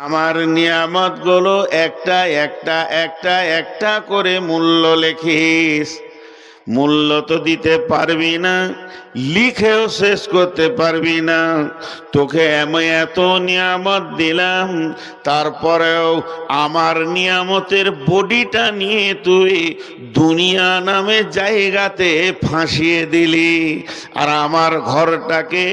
আমার নিয়ামত গুলো একটা একটা একটা একটা করে মূল্য লেখিস। মূল্য তো দিতে পারবি না, লিখেও শেষ করতে পারবি না। তোকে আমি এত নিয়ামত দিলাম, তারপরেও আমার নিয়ামতের বডিটা নিয়ে তুই দুনিয়া নামে জায়গাতে ফাঁসিয়ে দিলি, আর আমার ঘরটাকে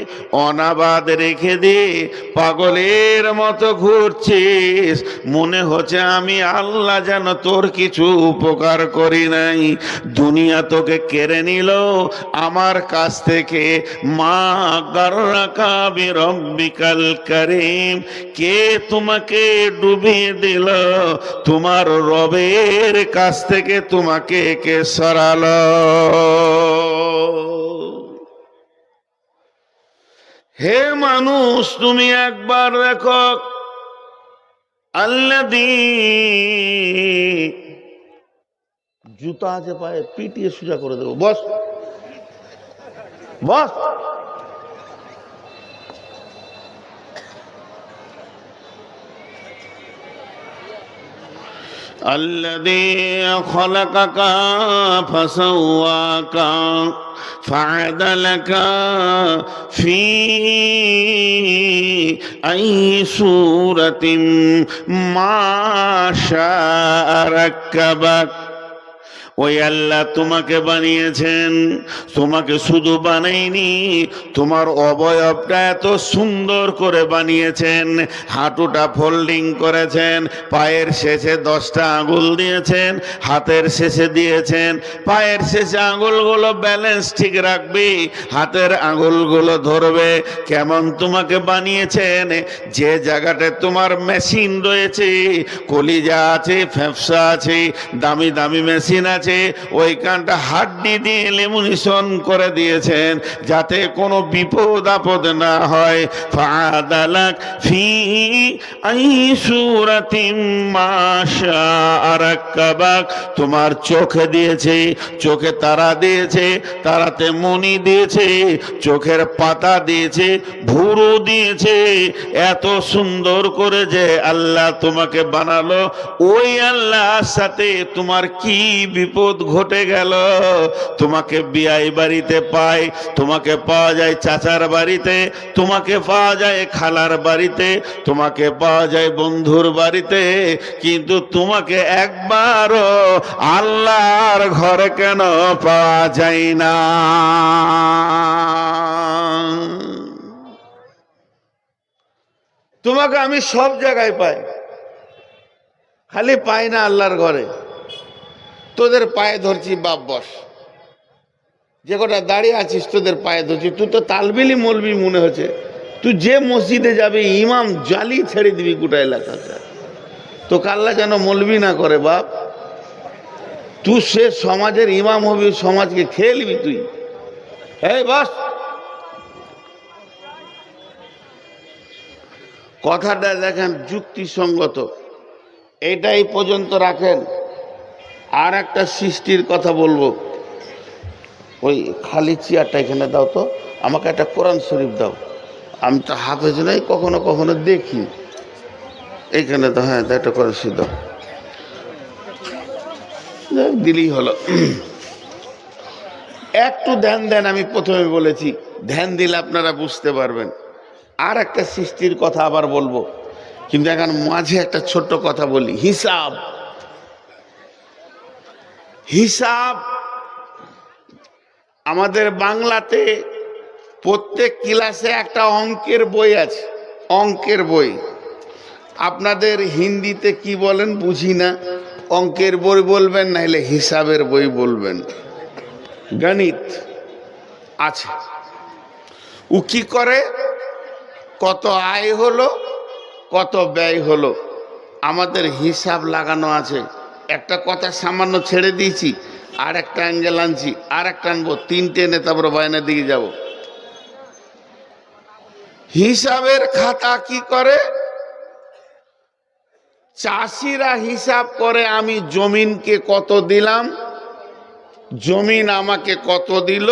অনাবাদ রেখে দিয়ে পাগলের মতো ঘুরছিস। মনে হচ্ছে আমি আল্লাহ যেন তোর কিছু উপকার করি নাই। দুনিয়া তোকে কেড়ে নিল আমার কাছ থেকে। মা গাররাকা বিরব্বিকাল কারীম, কে তোমাকে ডুবিয়ে দিল? তোমার রবের কাছ থেকে তোমাকে কে সরালো? হে মানুষ, তুমি একবার দেখো, আল্লাযী, জুতা আছে পায়ে, পিটিয়ে সোজা করে দেবো। বস বস। الذي خلقك فسواك فعدلك في أي صورة ما شاء ركبك। ওই আল্লাহ তোমাকে বানিয়েছেন, তোমাকে শুধু বানাইনি, তোমার অবয়বটা এত সুন্দর করে বানিয়েছেন। হাঁটুটা ফোল্ডিং করেছেন, পায়ের শেষে 10টা আঙুল দিয়েছেন, হাতের শেষে দিয়েছেন। পায়ের শেষে আঙুলগুলো ব্যালেন্স ঠিক রাখবে, হাতের আঙুলগুলো ধরবে। কেমন তোমাকে বানিয়েছেন! যে জায়গাটায় তোমার মেশিন রয়েছে, কলিজা আছে, ফ্যাপসা আছে, দামি দামি মেশিন আছে, ওইখানটা হাড্ডি দিয়ে লেমিনেশন করে দিয়েছেন যাতে কোনো বিপদ আপদ না হয়। ফাদালাক ফি আই সূরাতিন মা শাআ রাক্কাবাক। তোমার চোখে দিয়েছে, চোখে তারা দিয়েছে, তারাতে মণি দিয়েছে, চোখের পাতা দিয়েছে, ভুরু দিয়েছে। এত সুন্দর করে যে আল্লাহ তোমাকে বানালো, ওই আল্লাহর সাথে তোমার কি বিপদ ঘটে গেল? তোমাকে বিয়াই বাড়িতে পায়, তোমাকে পাওয়া যায় চাচার বাড়িতে, তোমাকে পাওয়া যায় খালার বাড়িতে, তোমাকে পাওয়া যায় বন্ধুর বাড়িতে, কিন্তু তোমাকে একবারও আল্লাহর ঘরে কেন পাওয়া যায় না? তোমাকে আমি সব জায়গায় পাই, খালি পাই না আল্লাহর ঘরে। তোদের পায়ে ধরছি, বাপ বস। যে কটা দাঁড়িয়ে আছিস তোদের পায়ে ধরছি। তুই তো তালবিলি মলবি মনে হচ্ছে। তুই যে মসজিদে যাবি ইমাম জালি ছেড়ে দিবি গোটা এলাকাতে। তো আল্লাহ যেন মলবি না করে বাপ। তুই সে সমাজের ইমাম হবি, সমাজকে খেয়ে নিবি তুই। এই বস। কথাটা দেখেন যুক্তিসঙ্গত, এটাই পর্যন্ত রাখেন। আর একটা সৃষ্টির কথা বলবো। ওই খালি চেয়ারটা এখানে দাও তো, আমাকে একটা কোরআন শরীফ দাও। আমি তো হাফেজ নাই, কখনো কখনো দেখি। এইখানে তো, হ্যাঁ একটা কোরআন শরীফ দাও, দিলেই হলো। একটু ধ্যান দেন, আমি প্রথমে বলেছি ধ্যান দিলে আপনারা বুঝতে পারবেন। আর একটা সৃষ্টির কথা আবার বলবো, কিন্তু এখন মাঝে একটা ছোট্ট কথা বলি। হিসাব, হিসাব আমাদের বাংলাতে প্রত্যেক ক্লাসে একটা অঙ্কের বই আছে, অঙ্কের বই। আপনাদের হিন্দিতে কি বলেন বুঝি না, অঙ্কের বই বলবেন নাহলে হিসাবের বই বলবেন। গণিত আছে। ও কি করে? কত আয় হলো, কত ব্যয় হলো, আমাদের হিসাব লাগানো আছে। একটা কথা সামান্য ছেড়ে দিয়েছি, আর একটা অ্যাঙ্গেল আনছি, আর একটা আনবো, 3টে এনে তারপর বায়নার দিকে যাব। হিসাবের খাতা কি করে? চাষিরা হিসাব করে আমি জমিনকে কত দিলাম, জমিন আমাকে কত দিল,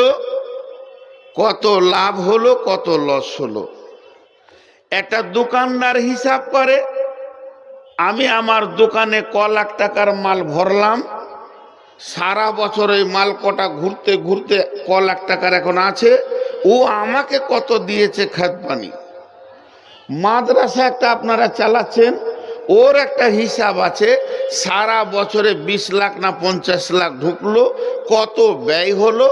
কত লাভ হলো, কত লস হলো। একটা দোকানদার হিসাব করে আমি আমার দোকানে ক লাখ টাকার মাল ভরলাম, সারা বছর ওই মাল কটা ঘুরতে ঘুরতে ক লাখ টাকার এখন আছে, ও আমাকে কত দিয়েছে খাত পানি। মাদ্রাসা একটা আপনারা চালাচ্ছেন, ওর একটা হিসাব আছে, সারা বছরে 20 লাখ না 50 লাখ ঢুকলো, কত ব্যয় হলো,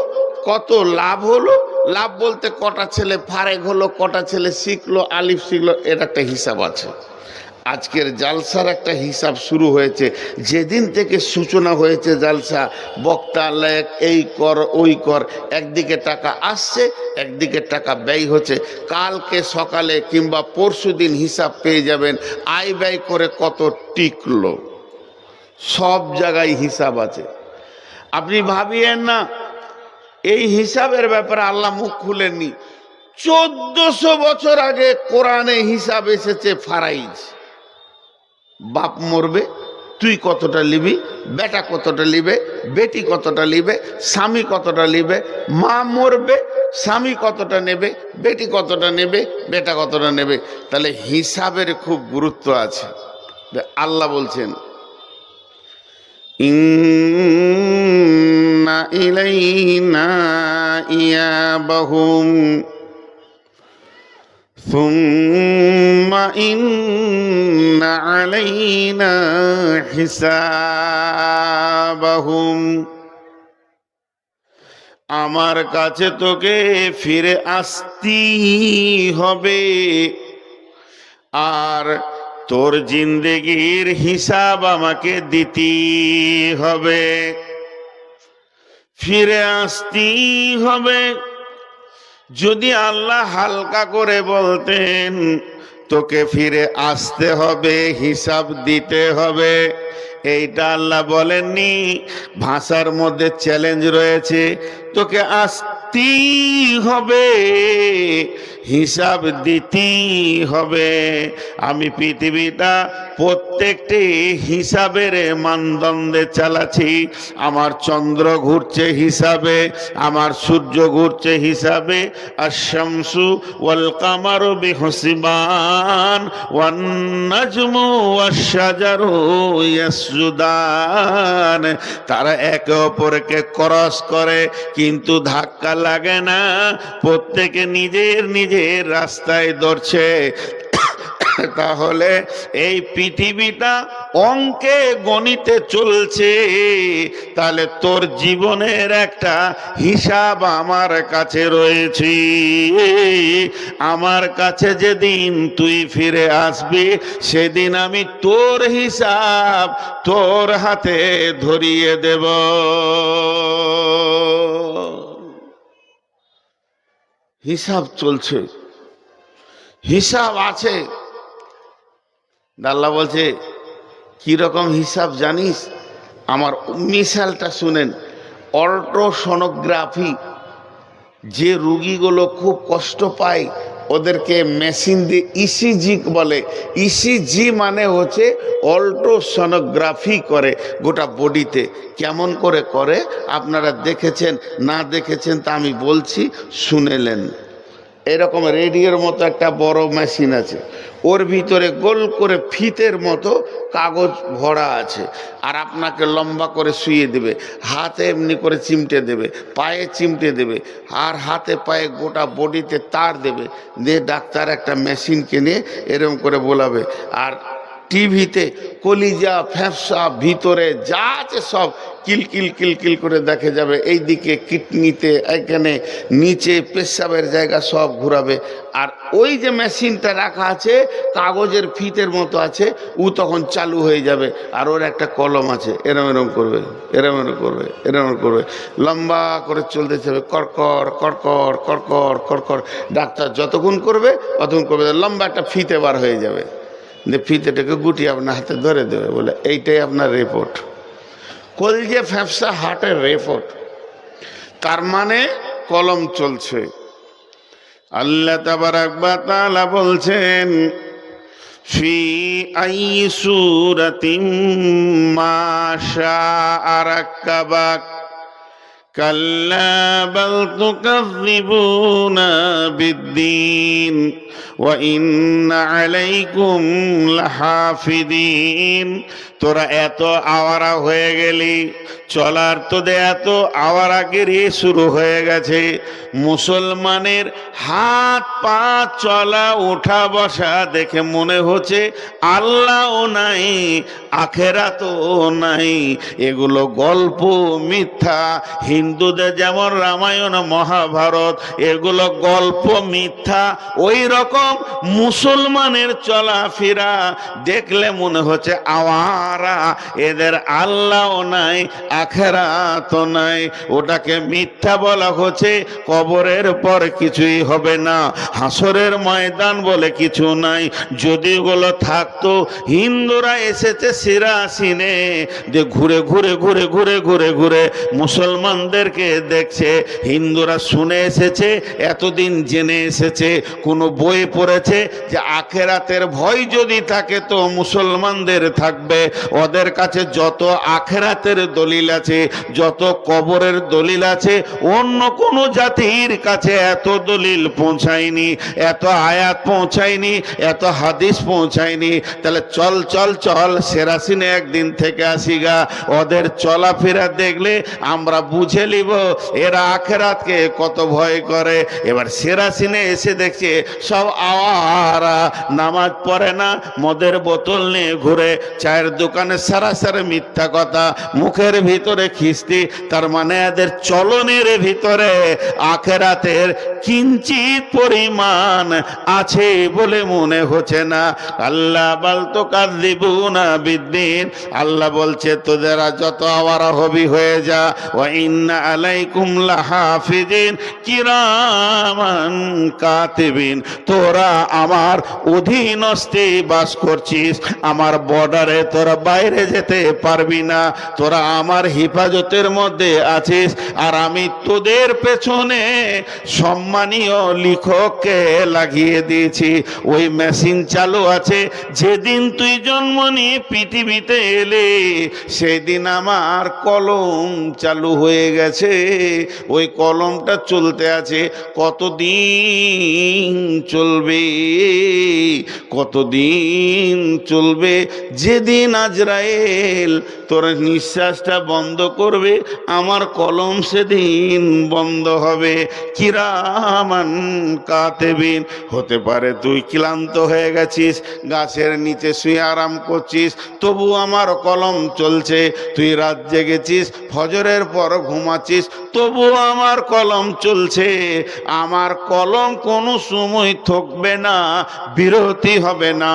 কত লাভ হলো। লাভ বলতে কটা ছেলে ফারেক হলো, কটা ছেলে শিখলো, আলিফ শিখলো, এর একটা হিসাব আছে। আজকের জালসার একটা হিসাব শুরু হয়েছে। যেদিন থেকে সূচনা হয়েছে জালসা, বক্তা আল্লাহ এই কর ওই কর, একদিকে টাকা আসছে, একদিকে টাকা ব্যয় হচ্ছে। কালকে সকালে কিংবা পরশু দিন হিসাব পেয়ে যাবেন, আয় ব্যয় করে কত টিকলো। সব জায়গায় হিসাব আছে, আপনি ভাবিয়েন না। এই হিসাবের ব্যাপারে আল্লাহ মুখ খুলেননি। 1400 বছর আগে কোরআনে হিসাব এসেছে ফারাইজ। বাপ মরবে, তুই কতটা নিবি, বেটা কতটা নিবে, বেটি কতটা নিবে, স্বামী কতটা নিবে, মা মরবে, স্বামী কতটা নেবে, বেটি কতটা নেবে, বেটা কতটা নেবে। তাহলে হিসাবের খুব গুরুত্ব আছে। আল্লাহ বলছেন, ইন্না ইলাইনা ইয়াবাহুম সুম্মা ইন্না আলাইনা হিসাবাহুম। আমার কাছে তোকে ফিরে আসতেই হবে, আর তোর জিন্দেগির হিসাব আমাকে দিতেই হবে, ফিরে আসতেই হবে। যদি আল্লাহ হালকা করে বলতেন তোকে ফিরে আসতে হবে, হিসাব দিতে হবে, এইটা আল্লাহ বলেননি। ভাষার মধ্যে চ্যালেঞ্জ রয়েছে, তোকে আসতেই হবে, হিসাব দিতেই হবে। আমি পৃথিবীটা প্রত্যেকটি হিসাবের মানদণ্ডে চালাচ্ছি। আমার চন্দ্র ঘুরছে হিসাবে, আমার সূর্য ঘুরছে হিসাবে। আশ-শামসু ওয়াল কামারু বিহুসবান ওয়ান নাজমু ওয়াশ-শাজারু ইয়াসজুদান। তারা একে অপরকে ক্রস করে কিন্তু ধাক্কা লাগে না, প্রত্যেকে নিজের নিজের রাস্তায় দৌড়ছে। তাহলে এই পৃথিবীটা অঙ্কে গণিতে চলছে, তাহলে তোর জীবনের একটা হিসাব আমার কাছে রয়েছে। আমার কাছে যেদিন তুই ফিরে আসবি, সেদিন আমি তোর হিসাব তোর হাতে ধরিয়ে দেব। হিসাব চলছে, হিসাব আছে। আল্লাহ বলছে কিরকম হিসাব জানিস? আমার মিসালটা শুনেন। অল্ট্রাসোনোগ্রাফি, যে রুগীগুলো খুব কষ্ট পায় ওদেরকে মেশিন দিয়ে ইসিজি বলে। ইসিজি মানে হচ্ছে অল্ট্রাসোনোগ্রাফি করে গোটা বডিতে। কেমন করে করে আপনারা দেখেছেন না দেখেছেন তা আমি বলছি, শুনেলেন। এরকম রেডিওর মতো একটা বড় মেশিন আছে, ওর ভিতরে গোল করে ফিতের মতো কাগজ ভরা আছে, আর আপনাকে লম্বা করে শুয়ে দেবে, হাতে এমনি করে চিমটে দেবে, পায়ে চিমটে দেবে, আর হাতে পায়ে গোটা বডিতে তার দেবে, দিয়ে ডাক্তার একটা মেশিন কিনে এরকম করে বলাবে। আর টিভিতে কলিজা ফ্যাপসা ভিতরে যা আছে সব কিলকিল কিলকিল করে দেখে যাবে। এইদিকে কিডনিতে, এখানে নিচে পেশাবের জায়গা সব ঘুরাবে। আর ওই যে মেশিনটা রাখা আছে কাগজের ফিতের মতো আছে, ও তখন চালু হয়ে যাবে। আর ওর একটা কলম আছে, এরম এরম করবে, এরম এরম করবে, এরম করবে, লম্বা করে চলতে যাবে, কড়কড় কড়কড় কড়কড় কড়কড়। ডাক্তার যতক্ষণ করবে ততক্ষণ করবে, লম্বা একটা ফিতে বার হয়ে যাবে, ফিতেটাকে গুটিয়ে আপনার হাতে ধরে দেবে, বলে এইটাই আপনার রিপোর্ট। কলজে ফ্যাপসা হার্টের রিপোর্ট। তার মানে কলম চলছে। আল্লাহ তাবারাক ওয়া তাআলা বলছেন, ফি আই সূরাতিম মা শাআ রাক্কাবাক। কাল্লা বাল তুকাযযিবুনা বিদ্দীন ওয়া ইন্না আলাইকুম লাহাফিদিন। তোরা এত আওয়ারা হয়ে গেলি, চলার তোদের এত আওয়ারাগিরি শুরু হয়ে গেছে। মুসলমানের হাত পা চলা ওঠা বসা দেখে মনে হচ্ছে আল্লাহও নাই, আখেরাতও নাই। এগুলো গল্প, মিথ্যা। হিন্দুদের যেমন রামায়ণ মহাভারত, এগুলো গল্প, মিথ্যা। ওই রকম মুসলমানের চলাফেরা দেখলে মনে হচ্ছে আওয়ারা, এদের আল্লাহও নাই, আখেরাতও নাই। ওটাকে মিথ্যা বলা হচ্ছে। কবরের পর কিছুই হবে না, হাসরের ময়দান বলে কিছু নাই। যদি ওগুলো থাকতো, হিন্দুরা এসেছে সিরাসিনে যে ঘুরে ঘুরে ঘুরে ঘুরে ঘুরে ঘুরে মুসলমানদেরকে দেখছে। হিন্দুরা শুনে এসেছে, এতদিন জেনে এসেছে, কোনো বই পড়েছে যে আখেরাতের ভয় যদি থাকে তো মুসলমানদের থাকবে। ওদের কাছে যত আখেরাতের দলিল আছে, যত কবরের দলিল আছে, অন্য কোনো জাতির কাছে এত দলিল পৌঁছায়নি, এত আয়াত পৌঁছায়নি, এত হাদিস পৌঁছায়নি। তাহলে চল চল চল সেরাসিনে একদিন থেকে আসিগা। ওদের চলাফেরা দেখলে আমরা বুঝে নিব এরা আখেরাতকে কত ভয় করে। এবার সেরাসিনে এসে দেখছে সব আওয়ারা, নামাজ পড়ে না, মদের বোতল নিয়ে ঘুরে, চায়ের দোকানে সারাসারি মিথ্যা কথা, মুখের ভিতরে খিস্তি। তার মানে এদের চলনের ভিতরে আখেরাতের কিঞ্চিত পরিমাণ আছে বলে মনে হচ্ছে না। আল্লাহ বাল তুকাযযিবুনা বিদ্দীন। আল্লাহ বলছে তোদেরা যত আওয়ারা হবি হয়ে যা। ওয়া ইন্না আলাইকুম লাহাফিজিন কিরামান কাতিবিন। তোরা আমার অধীনস্থে বাস করছিস, আমার বর্ডারে তোরা বাইরে যেতে পারবি না, তোরা আমার হেফাজতের মধ্যে আছিস। আর আমি তোদের পেছনে সম্মানীয় লিখককে লাগিয়ে দিয়েছি, ওই মেশিন চালু আছে। যেদিন তুই জন্ম নিয়ে পৃথিবীতে এলে সেদিন আমার কলম চালু হয়ে গেছে, ওই কলমটা চলতে আছে। কতদিন চলবে, কতদিন চলবে? যেদিন আজরাইল তোর নিঃশ্বাসটা বন্ধ করবে, আমার কলম সেদিন বন্ধ হবে। কিরামান কাতিবিন। হতে পারে তুই ক্লান্ত হয়ে গেছিস, গাছের নিচে শুয়ে আরাম করছিস, তবু আমার কলম চলছে। তুই রাত জেগেছিস, ফজরের পর ঘুমাচ্ছিস, তবু আমার কলম চলছে। আমার কলম কোনো সময় থকবে না, বিরতি হবে না,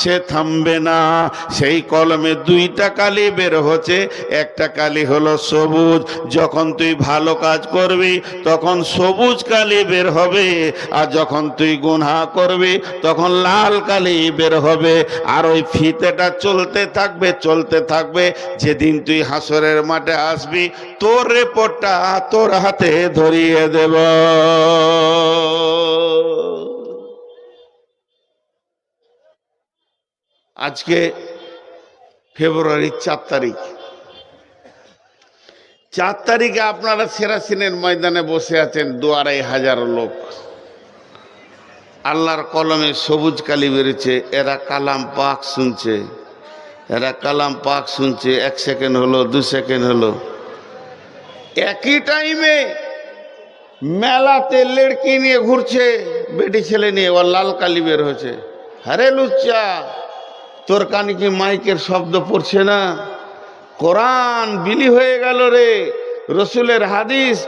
সে থামবে না। সেই কলমে দুইটা কালি বের হচ্ছে, একটা কালি হলো সবুজ। যখন তুই ভালো কাজ করবি তখন সবুজ কালি বের হবে, আর যখন তুই গুনাহ করবি তখন লাল কালি বের হবে। আর ওই ফিতেটা চলতে থাকবে, চলতে থাকবে। যেদিন তুই হাসরের মাঠে আসবি, তোর রিপোর্টটা তোর হাতে ধরিয়ে দেব। আজকে ফেব্রুয়ারির 4 তারিখ। 4 তারিখে আপনারা সেরাসিনের ময়দানে বসে আছেন, 2,500 লোক। আল্লাহর কলমে সবুজ কালি বেরিয়েছে, এরা কালাম পাক শুনছে, এরা কালাম পাক শুনছে। 1 সেকেন্ড হলো, 2 সেকেন্ড হলো। একই টাইমে মেলাতে লড়কি নিয়ে ঘুরছে, বেটি ছেলে নিয়ে, ওর লাল কালি বের হচ্ছে। আরে লুচ্চা, তোর কানে কি মাইকের শব্দ পড়ছে না? কোরআন বিলি হয়ে গেল রে, রসুলের হাদিস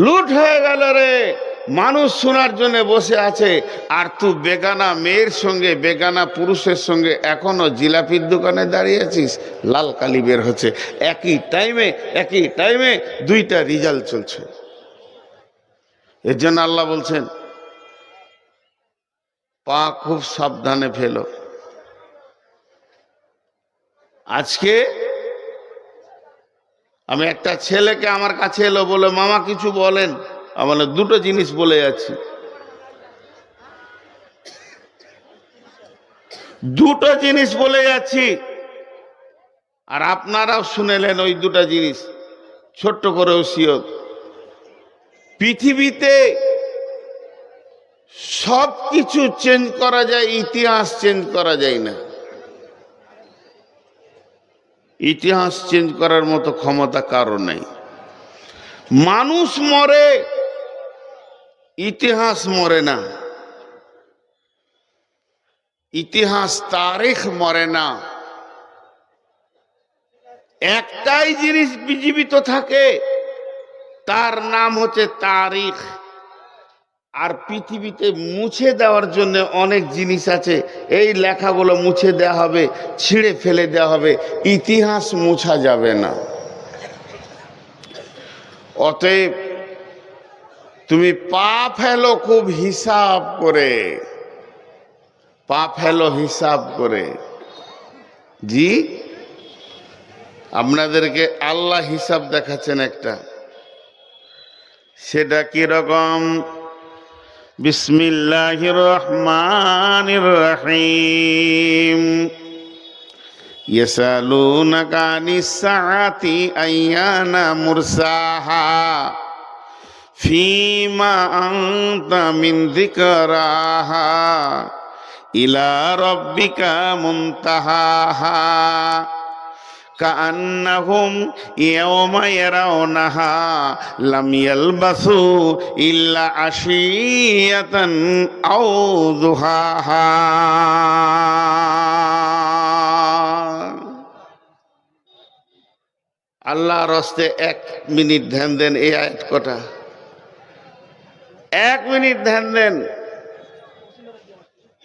লুট হয়ে গেল রে। মানুষ শোনার জন্য বসে আছে, আর তুই বেগানা মেয়ের সঙ্গে, বেগানা পুরুষের সঙ্গে এখনো জিলাপির দোকানে দাঁড়িয়ে আছিস। লাল কালি বের হচ্ছে। একই টাইমে দুইটা রেজাল্ট চলছে। এর জন্য আল্লাহ বলছেন পা খুব সাবধানে ফেলো। আজকে আমি একটা ছেলেকে আমার কাছে এলো, বলে মামা কিছু বলেন। আমার দুটো জিনিস বলে যাচ্ছি, দুটো জিনিস বলে যাচ্ছি, আর আপনারাও শুনেলেন ওই দুটো জিনিস। ছোট্ট করে ওসিয়ত, পৃথিবীতে সব কিছু চেঞ্জ করা যায়, ইতিহাস চেঞ্জ করা যায় না। ইতিহাস চেঞ্জ করার মতো ক্ষমতা কারো নেই। মানুষ মরে, ইতিহাস মরে না। ইতিহাস তারিখ মরে না। একটাই জিনিস জীবিত থাকে, তার নাম হচ্ছে তারিখ। আর পৃথিবীতে মুছে দেওয়ার জন্য অনেক জিনিস আছে, এই লেখাগুলো মুছে দেওয়া হবে, ছিঁড়ে ফেলে দেওয়া হবে, ইতিহাস মুছা যাবে না। অতএব তুমি পা ফেলো খুব হিসাব করে, পা ফেলো হিসাব করে। জি, আপনাদেরকে আল্লাহ হিসাব দেখাচ্ছেন একটা, সেটা কিরকম? বিসমিল্লাহির রহমানির রহিম। ইয়াসালুনাকা আনিস সাআতি আইয়ানা মুরসাহা ফীমা আনতা মিন যিকরাহা ইলা রাব্বিকা মুনতাহাহা কাআন্নাহুম ইয়াওমা ইয়ারাউনাহা লাম ইয়ালবাসু ইল্লা আশিয়াতান আও দুহাহা। আল্লাহর রাস্তে 1 মিনিট ধ্যান দেন। এই আয়াত কটা 1 মিনিট ধ্যান দেন।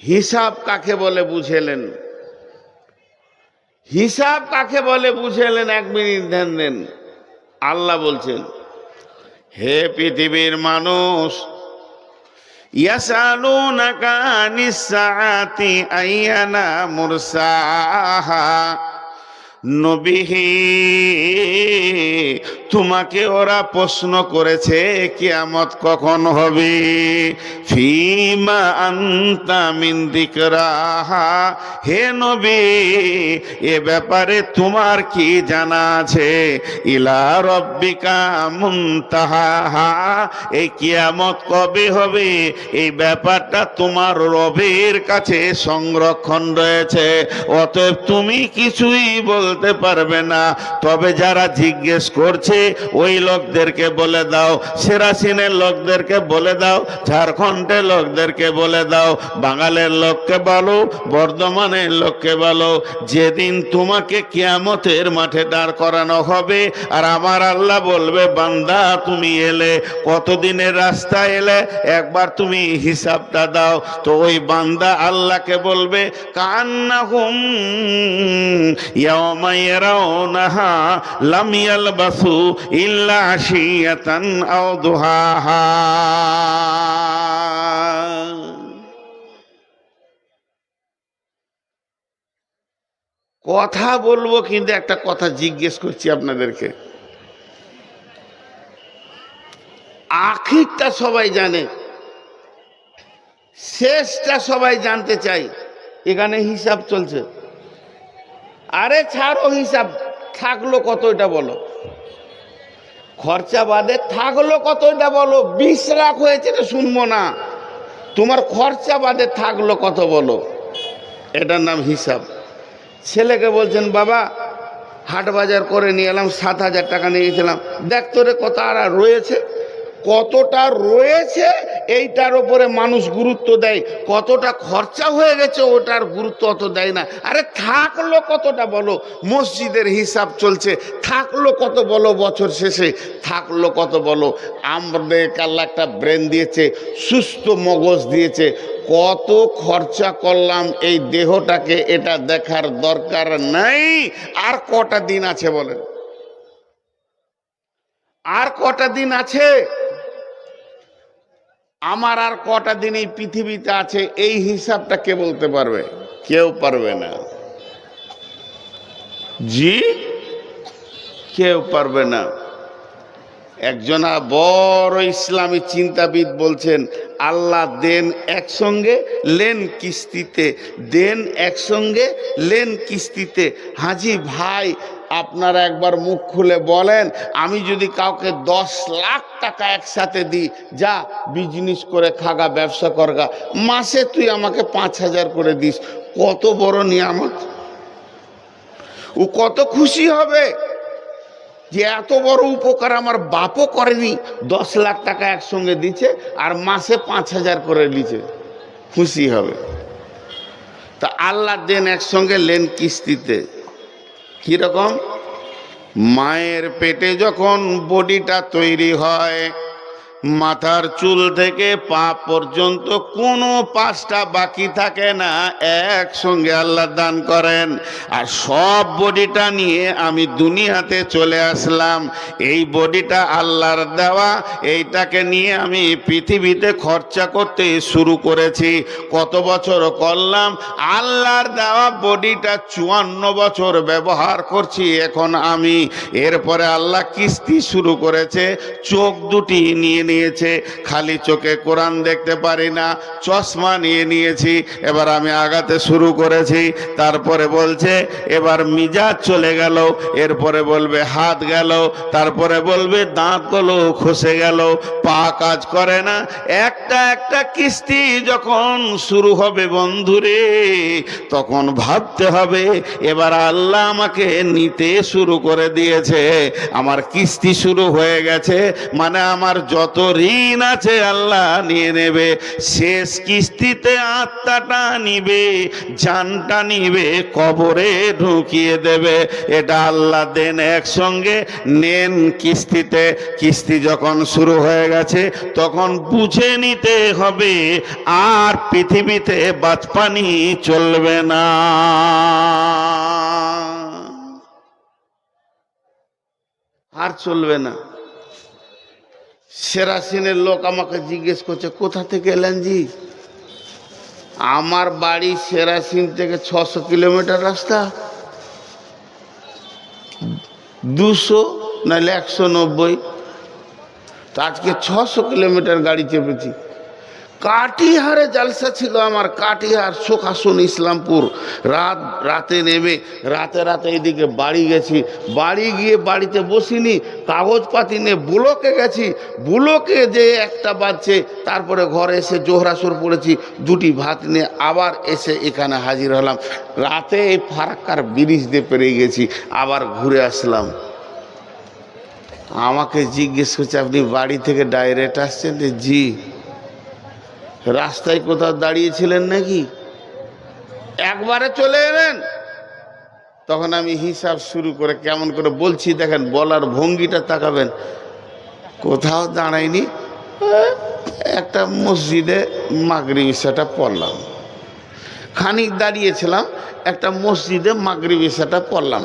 হিসাব কাকে বলে বুঝেলেন? হিসাব কাকে বলে বুঝেলেন? 1 মিনিট ধ্যান দেন। আল্লাহ বলছেন, হে পৃথিবীর মানুষ, ইয়াসালুনাকা আনিস সাআতি আইয়ানা মুরসাহা, নবী তোমাকে ওরা প্রশ্ন করেছে কিয়ামত কখন হবে। ফীমা আনতা মিন যিকরাহা, হে নবী এ ব্যাপারে তোমার কি জানা আছে? ইলা রাব্বিকা মুনতাহাহা, এই কিয়ামত কবে হবে এই ব্যাপারটা তোমার রবের কাছে সংরক্ষণ রয়েছে। অতএব তুমি কিছুই বলতে পারবে না। তবে যারা জিজ্ঞেস করছে ওই লোকদেরকে বলে দাও, সিরাসিনের লোকদেরকে বলে দাও, ঝাড়খণ্ডের লোকদেরকে বলে দাও, বাঙালের লোককে বলো, বর্ধমানের লোককে বলো, যেদিন তোমাকে কিয়ামতের মাঠে দাঁড় করানো হবে আর আমার আল্লাহ বলবে, বান্দা তুমি এলে, কতদিনের রাস্তা এলে, একবার তুমি হিসাবটা দাও। তো ওই বান্দা আল্লাহকে বলবে, কান্নাহুম ইয়াওমা ইয়ারাউনাহা লাম ইয়ালবাসু ইল্লা আশিয়াতান আও দুহাহা। কথা বলবো, কিন্তু একটা কথা জিজ্ঞেস করছি আপনাদেরকে। আখিরটা সবাই জানে, শেষটা সবাই জানতে চাই। এখানে হিসাব চলছে। আরে ছাড়ো হিসাব, থাকলো কত এটা বলো। খরচা বাদে থাকলো কত এটা বলো। 20 লাখ হয়েছে এটা শুনবো না, তোমার খরচা বাদে থাকলো কত বলো। এটার নাম হিসাব। ছেলেকে বলছেন, বাবা হাট বাজার করে নিয়ে এলাম, 7,000 টাকা নিয়ে গেছিলাম, দেখ তোরে কত আর রয়েছে। কতটা রয়েছে এইটার উপরে মানুষ গুরুত্ব দেয়, কতটা খরচা হয়ে গেছে ওটার গুরুত্ব অত দেয় না। আরে থাকলো কতটা বলো। মসজিদের হিসাব চলছে, থাকলো কত বলো। বছর শেষে থাকলো কত বলো। আমাদের আল্লাহ একটা ব্রেন দিয়েছে, সুস্থ মগজ দিয়েছে, কত খরচা করলাম এই দেহটাকে, এটা দেখার দরকার নাই। আর কটা দিন আছে বলেন? আর কটা দিন আছে? আমার আর কটা দিন এই পৃথিবীতে আছে, এই হিসাবটা কে বলতে পারবে? কেউ পারবে না। জি, কেউ পারবে না। একজনা বড় ইসলামী চিন্তাবিদ বলছেন, আল্লাহ দেন একসঙ্গে, লেন কিস্তিতে, দেন একসঙ্গে, লেন কিস্তিতে। হাজি ভাই আপনারা একবার মুখ খুলে বলেন, আমি যদি কাউকে 10 লাখ টাকা একসাথে দিই, যা বিজনেস করে খাগা, ব্যবসা করগা, মাসে তুই আমাকে 5,000 করে দিস, কত বড় নিয়ামত! ও কত খুশি হবে যে এত বড় উপকার আমার বাপও করেনি। 10 লাখ টাকা একসঙ্গে দিচ্ছে আর মাসে 5,000 করে দিচ্ছে, খুশি হবে। তা আল্লাহ দেন একসঙ্গে, লেন কিস্তিতে। কিরকম? মায়ের পেটে যখন বডিটা তৈরি হয়, মাথার চুল থেকে পা পর্যন্ত কোনো পাঁচটা বাকি থাকে না, একসঙ্গে আল্লাহ দান করেন। আর সব বডিটা নিয়ে আমি দুনিয়াতে চলে আসলাম। এই বডিটা আল্লাহর দেওয়া, এইটাকে নিয়ে আমি পৃথিবীতে খরচা করতে শুরু করেছি। কত বছর করলাম? আল্লাহর দেওয়া বডিটা 54 বছর ব্যবহার করছি এখন আমি। এরপরে আল্লাহ কিস্তি শুরু করেছে, চোখ দুটি নিয়ে নিয়েছে, খালি চোখে কোরআন দেখতে পারি না, চশমা নিয়ে নিয়েছি। এবার আমি আগাতে শুরু করেছি। তারপরে বলছে এবার মিজাজ চলে গেল, এরপরে বলবে হাত গেল, তারপরে বলবে দাঁতগুলো খসে গেল, পা কাজ করে না। একটা একটা কিস্তি যখন শুরু হবে বন্ধুরে, তখন ভাবতে হবে এবার আল্লাহ আমাকে নিতে শুরু করে দিয়েছে, আমার কিস্তি শুরু হয়ে গেছে, মানে আমার যত ঋণ আছে আল্লাহ নিয়ে নেবে। শেষ কিস্তিতে আত্মাটা নিবে, জানটা নিবে, কবরে ঢুকিয়ে দেবে। এটা আল্লাহ দেন একসঙ্গে, নেন কিস্তিতে। কিস্তি যখন শুরু হয়ে গেছে তখন বুঝে নিতে হবে আর পৃথিবীতে বাঁচপানি চলবে না, আর চলবে না। সেরাসিনের লোক আমাকে জিজ্ঞেস করছে, কোথা থেকে এলেন জি? আমার বাড়ি সেরাসিন থেকে 600 কিলোমিটার রাস্তা, 200 নাহলে 190। তো আজকে 600 কিলোমিটার গাড়ি চেপেছি। কাটিহারে জালসা ছিল আমার, কাটিহার শোকাসন ইসলামপুর। রাতে নেমে রাতে এদিকে বাড়ি গেছি। বাড়ি গিয়ে বাড়িতে বসিনি, কাগজপাতি নিয়ে ব্লকে গেছি। ব্লকে যে 1টা বাজছে, তারপরে ঘরে এসে জোহরাসর পড়েছি, 2টি ভাত নিয়ে আবার এসে এখানে হাজির হলাম। রাতে এই ফারাক্কার ব্রিজ দিয়ে পেরিয়ে গেছি, আবার ঘুরে আসলাম। আমাকে জিজ্ঞেস করছে, আপনি বাড়ি থেকে ডাইরেক্ট আসছেন? জি। রাস্তায় কোথাও দাঁড়িয়েছিলেন নাকি? একবারে চলে এলেন? তখন আমি হিসাব শুরু করে কেমন করে বলছি দেখেন, বলার ভঙ্গিটা তাকাবেন। কোথাও দাঁড়াইনি, একটা মসজিদে মাগরিব ইশাটা পড়লাম। খানিক দাঁড়িয়েছিলাম, একটা মসজিদে মাগরিব ইশাটা পড়লাম।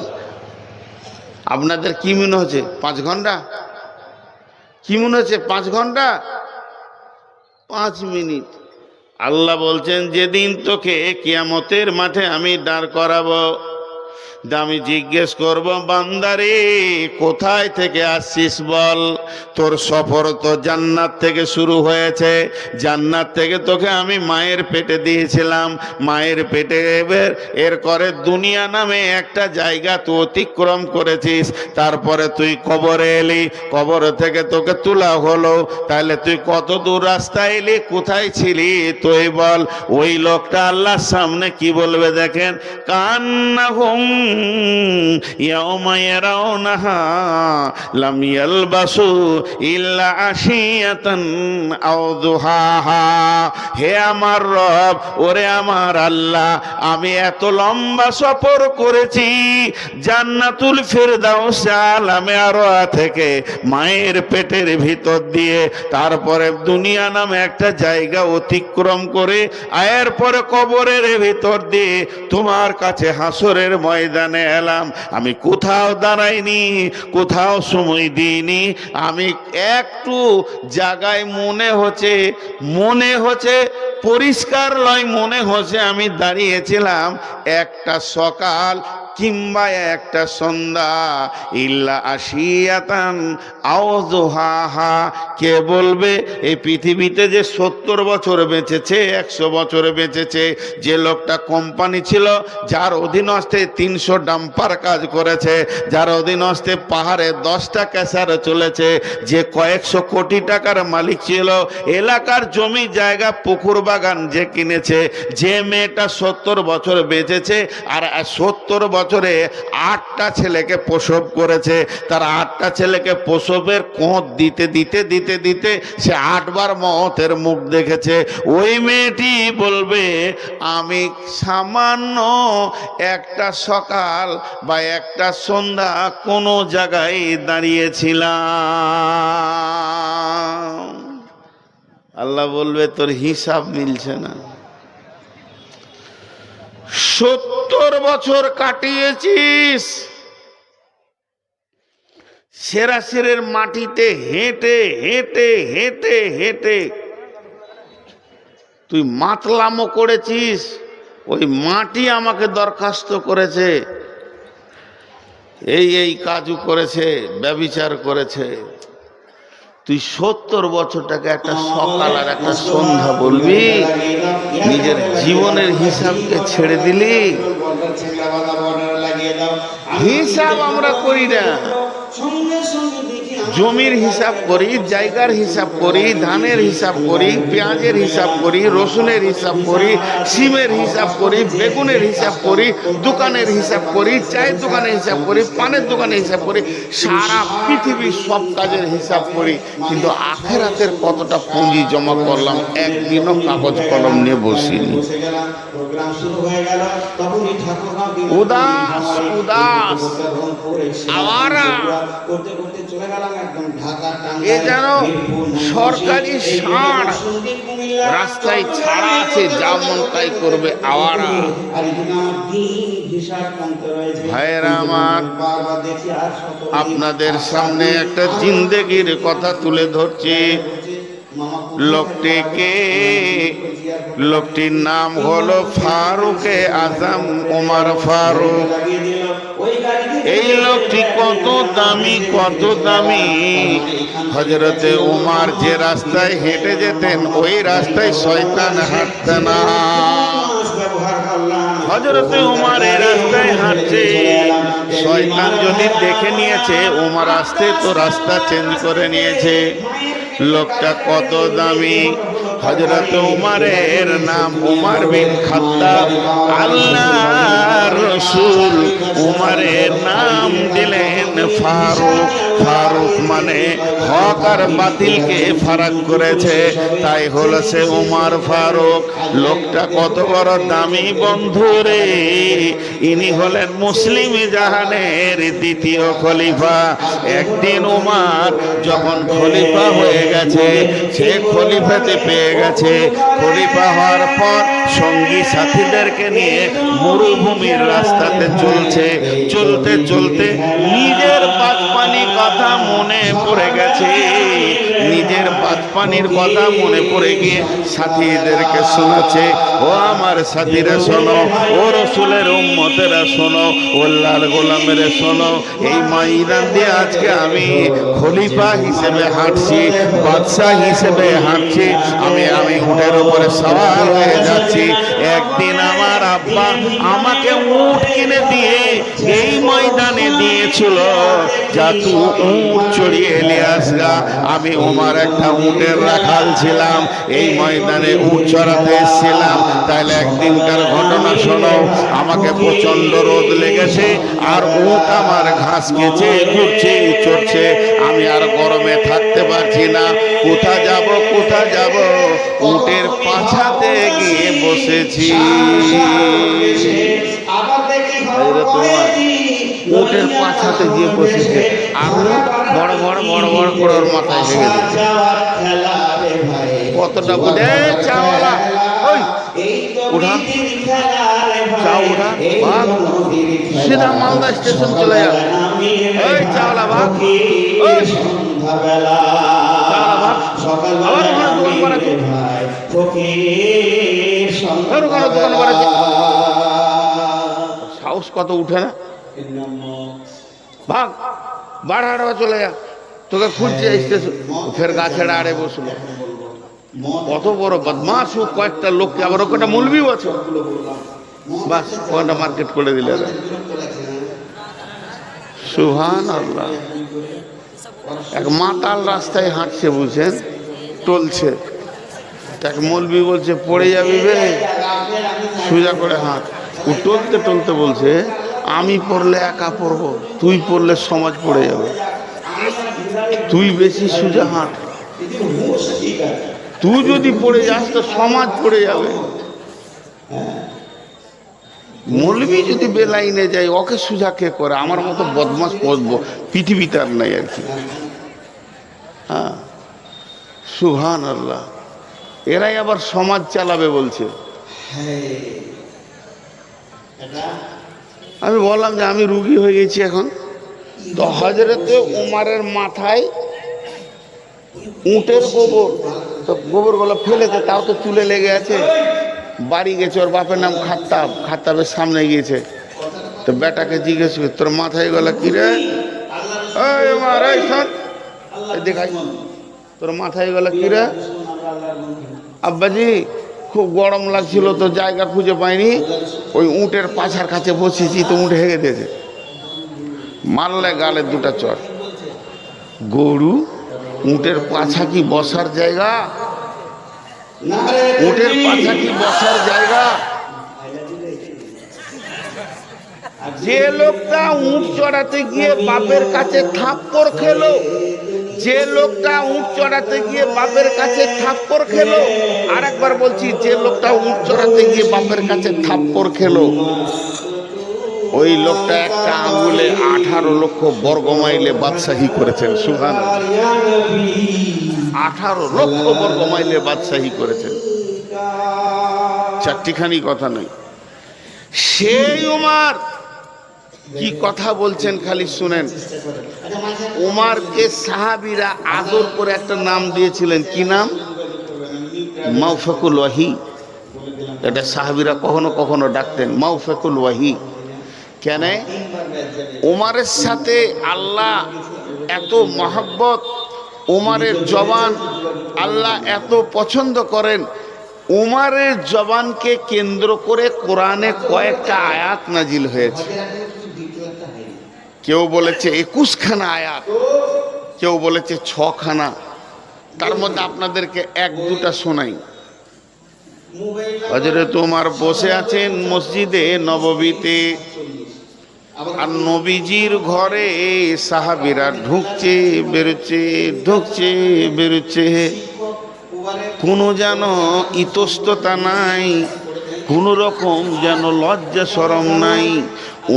আপনাদের কি মনে হচ্ছে 5 ঘন্টা? কি মনে হচ্ছে 5 ঘন্টা? 5 মিনিট। আল্লাহ বলছেন, যেদিন তোকে কিয়ামতের মাঠে আমি দাঁড় করাবো, আমি জিজ্ঞেস করব, বান্দারে কোথায় থেকে আসছিস বল? তোর সফর তো জান্নাত থেকে শুরু হয়েছে। জান্নাত থেকে তোকে আমি মায়ের পেটে দিয়েছিলাম, মায়ের পেটে এর করে দুনিয়া নামে একটা জায়গা তুই অতিক্রম করেছিস। তারপরে তুই কবরে এলি, কবর থেকে তোকে তোলা হলো। তাহলে তুই কত দূর রাস্তা এলি, কোথায় ছিলি তুই বল? ওই লোকটা আল্লাহর সামনে কি বলবে দেখেন, কান্নাহুম ইয়াউমা ইয়ারাউনাহা লাম ইয়ালবাসু ইল্লা আশিয়াতান আও দুহাহা। হে আমার রব, ওরে আমার আল্লাহ, আমি এত লম্বা সফর করেছি জান্নাতুল ফেরদাউস আলামে আরওয়া থেকে মায়ের পেটের ভিতর দিয়ে, তারপরে দুনিয়া নামে একটা জায়গা অতিক্রম করে, আয়ের পরে কবরের ভিতর দিয়ে তোমার কাছে হাসরের ময়দানে এলাম। আমি কোথাও দাঁড়াইনি, কোথাও সময় দিইনি। আমি একটু জায়গায় মনে হচ্ছে পরিষ্কার লয়, মনে হচ্ছে আমি দাঁড়িয়েছিলাম একটা সকাল কিংবা একটা সন্ধ্যা, ইল্লা আশিয়াতান আও যুহাহা। কে বলবে এই পৃথিবীতে যে 70 বছর বেঁচেছে, 100 বছর বেঁচেছে, যে লোকটা কোম্পানি ছিল, যার অধীনস্থে 300 ডাম্পার কাজ করেছে, যার অধীনস্থে পাহাড়ে 10টা ক্যাসার চলেছে, যে কয়েকশো কোটি টাকার মালিক ছিল, এলাকার জমি জায়গা পুকুর বাগান যে কিনেছে, যে মেয়েটা 70 বছর বেঁচেছে আর 70 বছরে 8টা ছেলেকে প্রসব করেছে, তার 8টা ছেলেকে প্রসবের কোঁত দিতে দিতে দিতে দিতে সে 8 বার মওতের মুখ দেখেছে, ওই মেয়েটি বলবে আমি সামান্য একটা সকাল বা একটা সন্ধ্যা কোনো জায়গায় দাঁড়িয়েছিলাম। আল্লাহ বলবে তোর হিসাব মিলছে না। 70 বছর কাটিয়েছিস সেরাসিরের মাটিতে হেঁটে হেঁটে হেঁটে হেঁটে, তুই মাতলামো করেছিস, ওই মাটি আমাকে দরখাস্ত করেছে, এই কাজও করেছে, ব্যভিচার করেছে। তুই 70 বছরটাকে একটা সকাল আর একটা সন্ধ্যা বলবি? নিজের জীবনের হিসাবকে ছেড়ে দিলি। হিসাব আমরা করি না, জমির হিসাব করি, জায়গার হিসাব করি, ধানের হিসাব করি, পেঁয়াজের হিসাব করি, রসুনের হিসাব করি, সিমের হিসাব করি, বেগুনের হিসাব করি, দোকানের হিসাব করি, চায়ের দোকানের হিসাব করি, পানের দোকানের হিসাব করি, সারা পৃথিবীর সব কাজের হিসাব করি, কিন্তু আখেরাতের কতটা পুঁজি জমা করলাম একদিনও কাগজ কলম নিয়ে বসিনি। উদাস উদাস আওয়ারা, এ যেন সরকারি ষাঁড় রাস্তায় ছাড়া আছে, যা মন তাই করবে, আওয়ারা। ভাইয়েরা আমার, আপনাদের সামনে একটা জিন্দেগির কথা তুলে ধরছি। লোকটির নাম হলো ফারুকে আজম ওমর ফারুক। এই লোকটি কত দামি, কত দামি। হযরতে উমর যে রাস্তায় হেঁটে যেতেন, ওই রাস্তায় শয়তান হাঁটত না। হযরতে উমর এই রাস্তায় হাঁটছে, শয়তান যদি দেখে নিয়েছে উমর আসতে, তো রাস্তা চেঞ্জ করে নিয়েছে। লোকটা কত দামি। হযরত উমরের নাম উমর বিন খাত্তাব। আল্লাহর রাসূল উমরের নাম দিলেন ফারুক। ফারুক মানে হক আর বাতিলকে ফারাক করেছে, তাই হলো সে উমর ফারুক। লোকটা কত বড় দামি বন্ধুরে। ইনি হলেন মুসলিম জাহানের দ্বিতীয় খলিফা। একদিন উমর যখন খলিফা হয়ে গেছে, সে খলিফাতে পেয়ে গেছে। খলিফা হওয়ার পর সঙ্গী সাথীদেরকে নিয়ে মরুভূমির রাস্তাতে চলছে। চলতে চলতে নিজের বাচপানির কথা মনে পড়ে গেছে। নিজের বাচপানির কথা মনে পড়ে গিয়ে সাথীদেরকে শোনাচ্ছে, ও আমার সাথীরা শোনো, ও রসুলের উম্মতেরা শোনো, ও লাল গোলামেরা শোনো, এই ময়দান দিয়ে আজকে আমি খলিফা হিসেবে হাঁটছি, বাদশাহ হিসেবে হাঁটছি। আমি উটের উপরে সওয়ার হয়ে যাচ্ছি। একদিন আমার আব্বা আমাকে উট কিনে দিয়ে এই ময়দানে দিয়েছিল, যা তুই উট চড়িয়ে নিয়ে আসগা। আমি ওমর একটা উটের রাখাল ছিলাম, এই ময়দানে উট চড়াতে এসেছিলাম। তাহলে একদিনকার ঘটনা শোনো। আমাকে প্রচন্ড রোদ লেগেছে, আর উট আমার ঘাস খেয়েছে, ঘুরছে, চড়ছে। আমি আর গরমে থাকতে পারছি না। কোথা যাব, কোথা যাব? উটের পাছাতে গিয়ে বসেছি। উটের পাছাতে গিয়ে বসেছে, আর বড় বড় বড় বড় করে ওর মাথায় লেগে দিচ্ছে। কতটা বুঝে চাওয়ালা, ওই উঠা, চা উঠা, ভাগ সিধা মালদা স্টেশন চলে যাও। ওই চাওয়ালা ভাগ, ওই চাওয়ালা ভাগ। আবার ওখানে দোকান করেছে, ওখানে দোকান করেছে। সাহস পোস্ট কত উঠে না, ভাগ বাড়া চলে যা, তোকে খুঁজছে স্টেশন, ফের গাছের আড়ে বসলো। কত বড় বদমাশ ও, কয়েকটা লোককে, আবার ওটা মৌলভিও আছে, বাস ওখানটা মার্কেট করে দিলে। সুবহানাল্লাহ। এক মাতাল রাস্তায় হাঁটছে, বুঝছেন, টলছে, এক মৌলভি বলছে পড়ে যাবি বে, সোজা করে হাঁট। ও টলতে টলতে বলছে আমি পড়লে একা পড়বো, তুই পড়লে সমাজ পড়ে যাবে, তুই বেশি সোজা হাঁট, তুই যদি পড়ে যাস তো সমাজ পড়ে যাবে। মৌলভি যদি বেলাইনে যায় ওকে সোজা কে করে? আমার মতো বদমাস পৃথিবীতে আর নাই আর কি। হ্যাঁ, সুবহানাল্লাহ। এরাই আবার সমাজ চালাবে বলছে। আমি বললাম যে আমি রুগী হয়ে গেছি এখন। তো হযরতে উমারের মাথায় উটের গোবর, তো গোবরগুলো ফেলেছে, তাও তো চুলে লেগে আছে। বাড়ি গেছে, ওর বাপের নাম খাত্তাব, খাত্তাবের সামনে গিয়েছে, তো বেটাকে জিজ্ঞেস করে তোর মাথায় গলা কি রে? দেখাই, তোর মাথায় গলা কি রে? আব্বাজি খুব গরম লাগছিল তো জায়গা খুঁজে পাইনি, ওই উটের পাছার কাছে বসেছি তো উঠে হেগে দিয়েছে। মারলে গালে দুটা চর। গরু, উটের পাছা কি বসার জায়গা? উটের পাছা কি বসার জায়গা? যে লোকটা উট চড়াতে গিয়ে বাপের কাছে থাপ্পড় খেলো, যে লোকটা উট চড়াতে গিয়ে বাপের কাছে থাপ্পড় খেলো, আর একবার বলছি, যে লোকটা উট চড়াতে গিয়ে বাপের কাছে থাপ্পড় খেলো, ওই লোকটা একটা আঙ্গুলে 18 লক্ষ বর্গ মাইলে বাদশাহী করেছেন। সুবহানাল্লাহ, 18 লক্ষ বর্গ মাইলে বাদশাহী করেছেন, চারটিখানি কথা নয়। সেই উমার কি কথা বলছেন খালি শুনেন। উমারকে সাহাবীরা আদর করে একটা নাম দিয়েছিলেন, কি নাম? মাওফাকুল ওয়াহি। এটা সাহাবীরা কখনো কখনো ডাকতেন মাওফাকুল ওয়াহি। কেন? উমারের সাথে আল্লাহ এত মহব্বত, উমারের জবান আল্লাহ এত পছন্দ করেন। উমারের জবানকে কেন্দ্র করে কোরআনে কয়েকটা আয়াত নাজিল হয়েছে। কেউ বলেছে 21 খানা আয়াত, কেউ বলেছে 6 খানা। তার মধ্যে আপনাদেরকে 1-2টা শোনাই। হযরত ওমর বসে আছেন মসজিদে নববীতে, আর নবীজির ঘরে সাহাবীরা ঢুকছে বেরোচ্ছে, ঢুকছে বেরোচ্ছে, কোনো যেন ইতস্ততা নাই, কোন রকম যেন লজ্জা শরম নাই।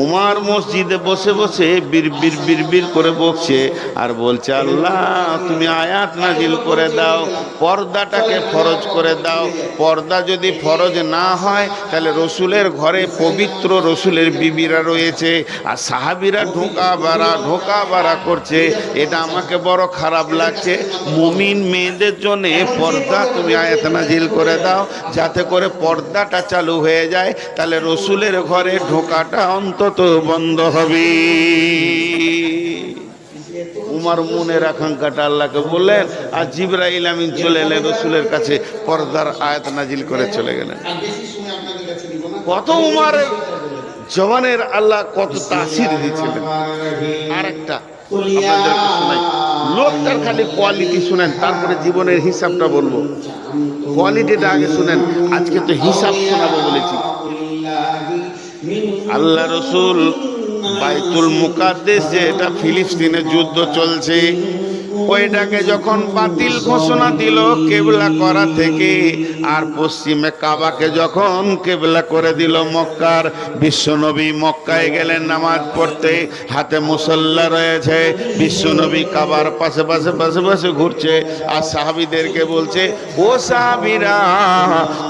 উমার মসজিদে বসে বসে বিড়বিড় বিড়বিড় করে বকছে আর বলছে, আল্লাহ তুমি আয়াত নাজিল করে দাও, পর্দাটাকে ফরজ করে দাও। পর্দা যদি ফরজ না হয় তাহলে রসুলের ঘরে পবিত্র রসুলের বিবিরা রয়েছে, আর সাহাবীরা ঢোকা বাড়া করছে। এটা আমাকে বড় খারাপ লাগছে। মুমিন মেয়েদের জন্য পর্দা তুমি আয়াত নাজিল করে দাও, যাতে করে পর্দাটা চালু হয়ে যায়, তাহলে রসুলের ঘরে ঢোকাটা অন্তত বন্ধ হবে। উমার মনের আকাঙ্ক্ষাটা আল্লাহকে বললেন, আর জিবরাইল আমিন চলে এলেন রসুলের কাছে, পর্দার আয়াত নাজিল করে চলে গেলেন। কত উমারের জবানের আল্লাহ কত তাসির দিয়েছিলেন। আর একটা আপনাদেরকে শোনাই, লোকটার খালি কোয়ালিটি শুনেন, তারপরে জীবনের হিসাবটা বলবো। কোয়ালিটিটা আগে শুনেন, আজকে তো হিসাব শোনাবো বলেছি। আল্লাহ রসুল বাইতুল মুকাদ্দেসে, এটা ফিলিস্তিনে যুদ্ধ চলছে, ওইটাকে যখন বাতিল ঘোষণা দিল কেবলা করা থেকে, আর পশ্চিমে কাবাকে যখন কেবলা করে দিল মক্কার, বিশ্বনবী মক্কায় গেলেন নামাজ পড়তে, হাতে মুসল্লা রয়েছে, বিশ্বনবী কাবার পাশে পাশে পাশে পাশে ঘুরছে, আর সাহাবীদেরকে বলছে, ও সাহাবীরা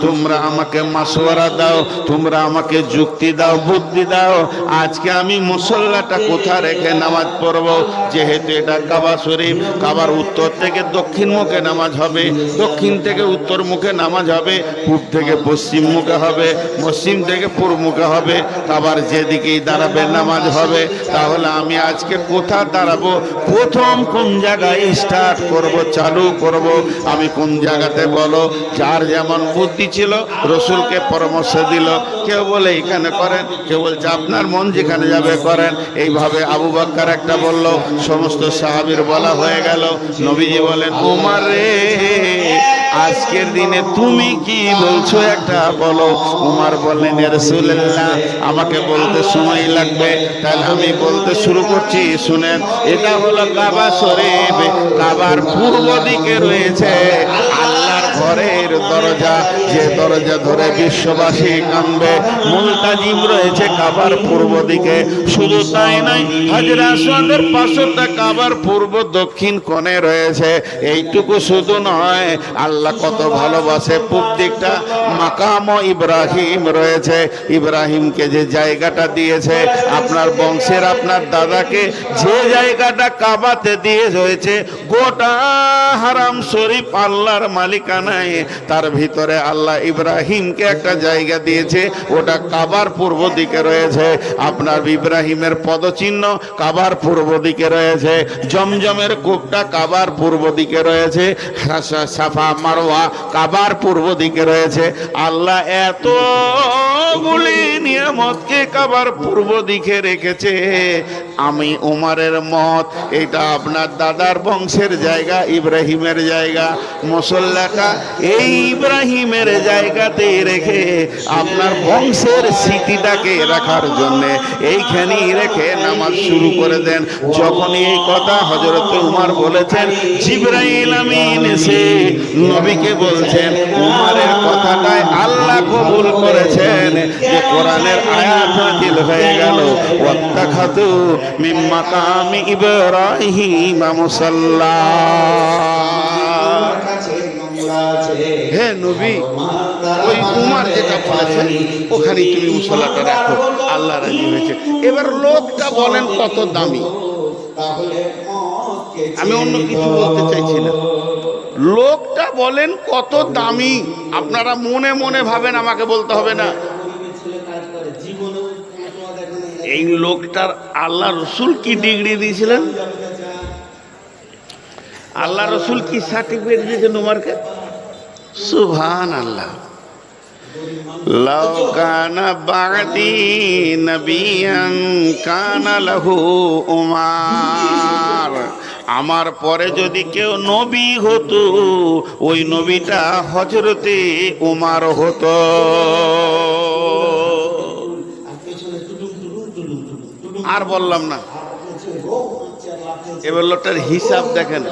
তোমরা আমাকে মাশওয়ারা দাও, তোমরা আমাকে যুক্তি দাও, বুদ্ধি দাও, আজকে আমি মুসল্লাটা কোথায় রেখে নামাজ পড়ব? যেহেতু এটা কাবা শরীফ, কাবার উত্তর থেকে দক্ষিণ মুখে নামাজ হবে, দক্ষিণ থেকে উত্তর মুখে নামাজ হবে, পূব থেকে পশ্চিম মুখে হবে, পশ্চিম থেকে পূর্ব মুখে হবে। কাবার যেদিকেই দাঁড়াবে নামাজ হবে। তাহলে আমি আজকে কোথা দাঁড়াবো, প্রথম কোন জায়গায় স্টার্ট করব, চালু করব, আমি কোন জায়গাতে বলো। যার যেমন বুদ্ধি ছিল রসুলকে পরামর্শ দিল, কেউ বলে এখানে করেন, কেউ বলছে আপনার মন যেখানে যাবে করেন। এইভাবে আবু বকর একটা বলল, সমস্ত সাহাবীর বলা হয়ে গেল। নবীজি বলেন, ওমর রে আজকের দিনে তুমি কি বলছো একটা বলো। উমর বললেন, ইয়া রাসূলুল্লাহ আমাকে বলতে সময় লাগবে, তাহলে আমি বলতে শুরু করছি, শুনেন। এটা হলো কাবা শরীফ। কাবার পূর্ব দিকে রয়েছে আল্লাহর ঘরের দরজা, যে দরজা ধরে বিশ্ববাসী কাঁদবে। মুলতাজিম রয়েছে কাবার পূর্ব দিকে। শুধু তাই নয়, হাজরে আসওয়াদের পাশটা কাবার পূর্ব দক্ষিণ কোণে রয়েছে। এইটুকু শুধু নয়, আল্লাহ কত ভালোবাসে, পূব দিকটা মাকাম ইব্রাহিম রয়েছে। ইব্রাহিমকে যে জায়গাটা দিয়েছে, আপনার বংশের আপনার দাদাকে যে জায়গাটা কাবাতে দিয়ে হয়েছে, গোটা হারাম শরীফ আল্লাহর মালিকানায়। তার ভিতরে আল্লাহ ইব্রাহিমকে একটা জায়গা দিয়েছে, ওটা কাবার পূর্ব দিকে রয়েছে। আপনার ইব্রাহিমের পদচিহ্ন কাবার পূর্ব দিকে রয়েছে। জমজমের কূপটা কাবার পূর্ব দিকে রয়েছে। সাফা মারওয়া কাবার পূর্ব দিকে রয়েছে। আল্লাহ এতগুলি নিয়ামতকে কাবার পূর্ব দিকে রেখেছে। আমি উমরের মত, এটা আপনার দাদার বংশের জায়গা, ইব্রাহিমের জায়গা। মুসল্লাটা এই ইব্রাহিমের জায়গাতে রেখে আপনার বংশের স্মৃতিটাকে রাখার জন্যে এইখানেই রেখে নামাজ শুরু করে দেন। যখনই এই কথা হযরত উমর বলেছেন, জিবরাইল আমিন এসে নবীকে বলছেন, উমরের কথাটাই আল্লাহ কবুল করেছেন, যে কোরআনের আয়াত নাযিল হয়ে গেল, ওয়াত্তাখাযু মিন মাকামি ইব্রাহিম মুসাল্লা। হে নবী, ওই উমর যেটা বলেছেন ওখানেই তুমি মুসল্লাটা রাখো, আল্লাহ রাজি হয়েছে। এবার লোকটা বলেন কত দামি, আমি অন্য কিছু বলতে চাইছি না। লোকটা বলেন কত দামি, আপনারা মনে মনে ভাবেন, আমাকে বলতে হবে না। এই লোকটার আল্লাহ রসুল কি ডিগ্রি দিয়েছিলেন? আল্লাহ রসুল কি সার্টিফিকেট দিয়েছেন উমরকে? সুবহানাল্লাহ। লাউ কানা বা'দি নবিয়ান কানা লাহু উমর। আমার পরে যদি কেউ নবী হতো, ওই নবীটা হযরতে উমর হতো। আর বললাম না। এবার লোকটার হিসাব দেখেন,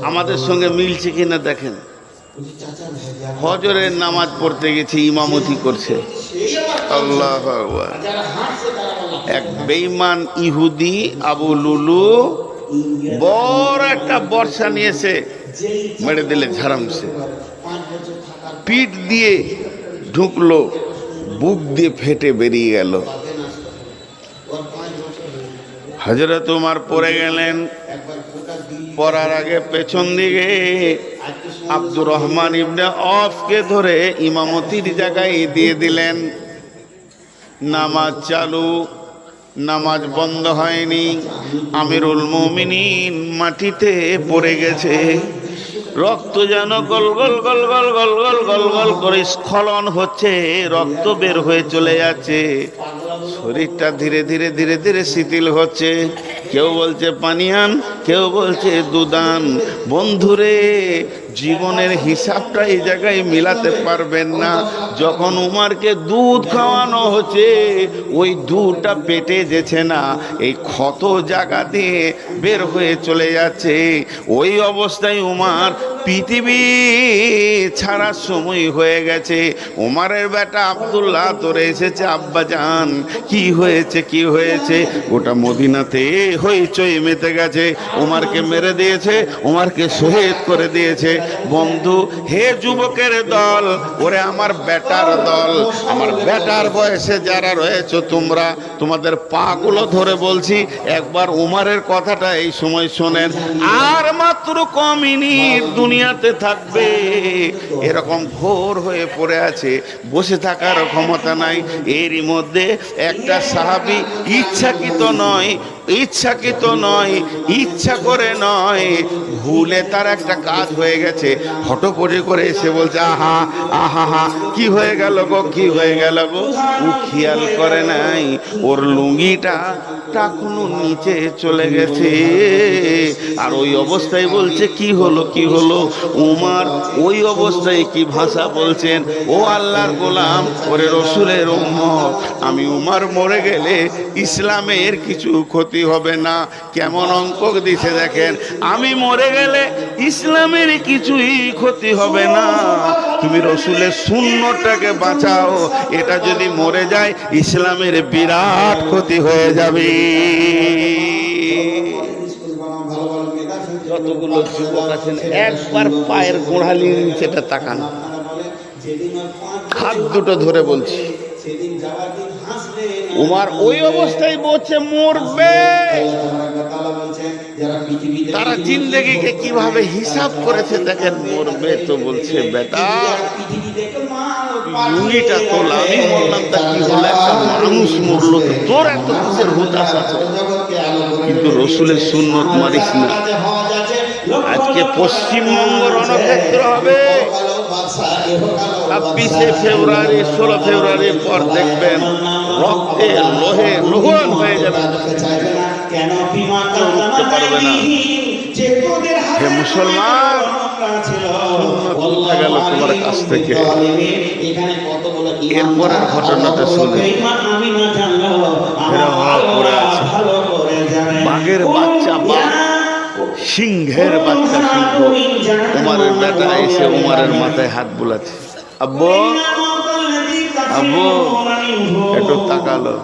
আমাদের সঙ্গে মিলছে কিনা দেখেন। ফজরের নামাজ পড়তে গেছে, ইমামতি করছে। আল্লাহু আকবার। এক বেঈমান ইহুদি আবু লুলু বড় একটা বর্ষা নিয়েছে, মেরে দিলে ঝাড়ামছে, পিঠ দিয়ে ঢুকলো, বুক দিয়ে ফেটে বেরিয়ে গেল। হযরত উমর পড়ে গেলেন। পড়ার আগে পেছন দিকে আব্দুর রহমান ইবনে আওফকে ধরে ইমামতির জায়গায় দিয়ে দিলেন। নামাজ চালু, নামাজ বন্ধ হয়নি। আমিরুল মুমিনিন মাটিতে পড়ে গেছে, রক্ত যেন গল গল গল গল গল গল গল গল করে স্খলন হচ্ছে, রক্ত বের হয়ে চলে যাচ্ছে। শরীরটা ধীরে ধীরে ধীরে ধীরে শিথিল হচ্ছে। কেউ বলছে পানি আন, কেউ বলছে দুধ আন। বন্ধুরে, জীবনের হিসাবটা এই জায়গায় মিলাতে পারবেন না। যখন উমরকে দুধ খাওয়ানো হচ্ছে, ওই দুধটা পেটে যেছে না, এই ক্ষত জায়গা দিয়ে বের হয়ে চলে যাচ্ছে। ওই অবস্থায় উমর পৃথিবী ছাড়ার সময় হয়ে গেছে। উমরের বেটা আব্দুল্লাহ তোরে এসেছে, আব্বা জান কি হয়েছে কি হয়েছে? ওটা মদিনাতে হইচই মেতে গেছে, উমারকে মেরে দিয়েছে, উমারকে শহীদ করে দিয়েছে। বন্ধু, হে যুবকের দল, ওরে আমার বেটার দল, আমার বেটার বয়সে যারা রয়েছে তোমরা, তোমাদের পাগুলো ধরে বলছি, একবার উমারের কথাটা এই সময় শোনেন। আর মাত্র ক মিনিট দুনিয়াতে থাকবে, এরকম ঘোর হয়ে পড়ে আছে, বসে থাকার ক্ষমতা নাই। এরই মধ্যে একটা সাহাবী ইচ্ছাকৃত নয়, ইচ্ছা করে নয়, ভুলে তার একটা কাজ হয়ে গেছে, হটপটে করে এসে বলছে, আহা আহা হা, কি হয়ে গেল গো, কি হয়ে গেল গো। ও খেয়াল করে নাই ওর লুঙ্গিটা টাকনু নিচে চলে গেছে। আর ওই অবস্থায় বলছে, কি হলো কি হলো। উমার ওই অবস্থায় কি ভাষা বলছেন, ও আল্লাহর গোলাম, ওরে রসুলের উম্মত, আমি উমার মরে গেলে ইসলামের কিছু ক্ষতি হবে না। কেমন অঙ্ক দিছে দেখেন, আমি মরে গেলে ইসলামের কিছুই ক্ষতি হবে না, তুমি রসুলের সুন্নতটাকে বাঁচাও, এটা যদি মরে যায় ইসলামের বিরাট ক্ষতি হয়ে যাবে। যতগুলো যুবক আছেন একবার পায়ের গোড়ালি নিচেটা তাকান, হাত দুটো ধরে বলছি, উমার ওই অবস্থায় বলছে মরবে। তারা জিন্দেগিকে কিভাবে হিসাব করেছে দেখেন, মরবে তো বলছে, বেটা লুঙ্গিটা তোলা, আমি বললাম তা কি হলো, একটা মানুষ মরলো, তোর এত কিসের হুতাশ আছে, কিন্তু রসুলের সুন্নত মারিস না। আজকে পশ্চিমবঙ্গ রণক্ষেত্র হবে, 26শে ফেব্রুয়ারি 16 ফেব্রুয়ারির পর দেখবেন রক্তে লোহে লোহন হয়ে যাবে, রুখতে পারবে না। হে মুসলমান, গেল তোমার কাছ থেকে, এরপরের ঘটনাটা শুনে পড়ে আছে, বাঘের বাচ্চা বাঘ, সিংহের বাচ্চা সিংহ। উমারের বেটা এসে উমারের মাথায় হাত বুলাচ্ছে, আব্বু আব্বু, একটু তাকালো,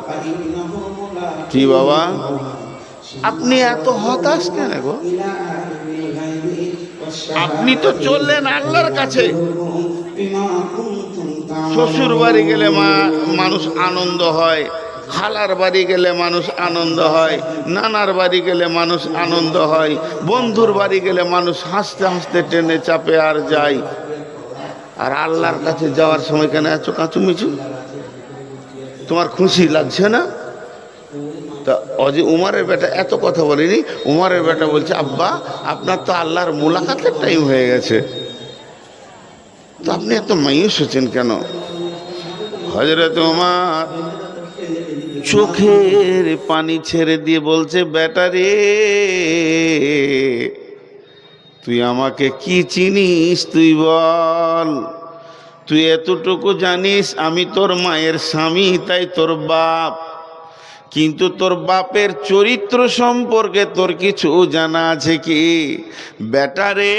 কি বাবা আপনি এত হতাশ কেন গো, আপনি তো চললেন আল্লাহর কাছে। শ্বশুর বাড়ি গেলে মানুষ আনন্দ হয়, খালার বাড়ি গেলে মানুষ আনন্দ হয়, নানার বাড়ি গেলে মানুষ আনন্দ হয়, বন্ধুর বাড়ি গেলে মানুষ হাসতে হাসতে ট্রেনে চাপে আর যায়। আর আল্লাহর কাছে যাওয়ার সময় কেন এত কাঁচুমিচু, তোমার খুশি লাগছে না? তা অজি উমারের বেটা এত কথা বলেনি, উমারের বেটা বলছে, আব্বা আপনার তো আল্লাহর মুলাকাতের টাইম হয়ে গেছে, তো আপনি এত মায়ুস হচ্ছেন কেন? হযরত উমার চোখের পানি ছেড়ে দিয়ে বলছে, বেটা রে, তুই আমাকে কি চিনিস তুই বল, তুই এতটুকু জানিস আমি তোর মায়ের স্বামী, তাই তোর বাপ, কিন্তু তোর বাপের চরিত্র সম্পর্কে তোর কিছু জানা আছে কি? বেটা রে,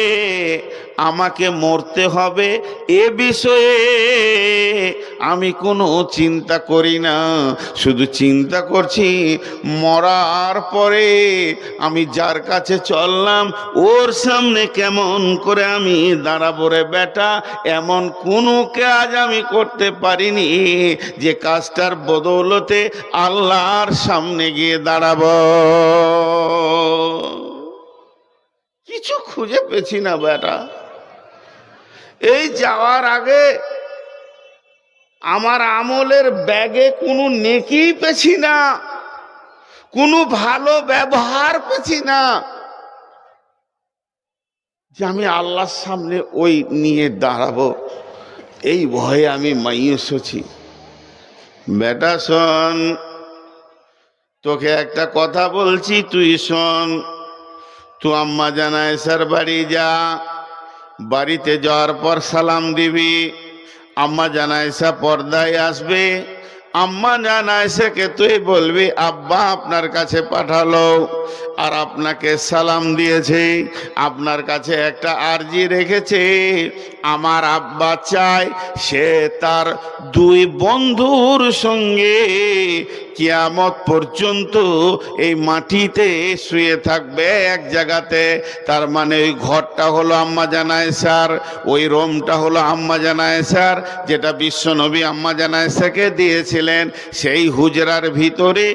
আমাকে মরতে হবে এ বিষয়ে আমি কোনো চিন্তা করি না, শুধু চিন্তা করছি মরার পরে আমি যার কাছে চললাম ওর সামনে কেমন করে আমি দাঁড়াবো রে বেটা। এমন কোনো কাজ আমি করতে পারিনি যে কাজটার বদৌলতে আল্লাহর সামনে গিয়ে দাঁড়াবো, কিছু খুঁজে পেছি না বেটা। এই যাওয়ার আগে আমার আমলের ব্যাগে কোনো নেকি পেছি না, কোনো ভালো ব্যবহার পেছি না যে আমি আল্লাহর সামনে ওই নিয়ে দাঁড়াবো, এই ভয়ে আমি মাইয়ুস হচ্ছি। বেটা শোন, তোকে একটা কথা বলছি, তুই শোন। তুই আম্মা জান আয়েশার বাড়ি যা, বাড়িতে যাওয়ার পর সালাম দিবি, আম্মা জান আয়েশা পর্দায় আসবে, আম্মা জান আয়েশাকে তুই বলবি আব্বা আপনার কাছে পাঠালো আর আপনাকে সালাম দিয়েছে, আপনার কাছে একটা আরজি রেখেছে, আমার আব্বা চায় সে তার দুই বন্ধুর সঙ্গে কিয়ামত পর্যন্ত এই মাটিতে শুয়ে থাকবে এক জায়গাতে। তার মানে ওই ঘরটা হলো আম্মা জান আয়েশার, ওই রুমটা হলো আম্মা জান আয়েশার, যেটা বিশ্বনবী আম্মা জান আয়েশাকে দিয়েছিলেন। সেই হুজরার ভিতরে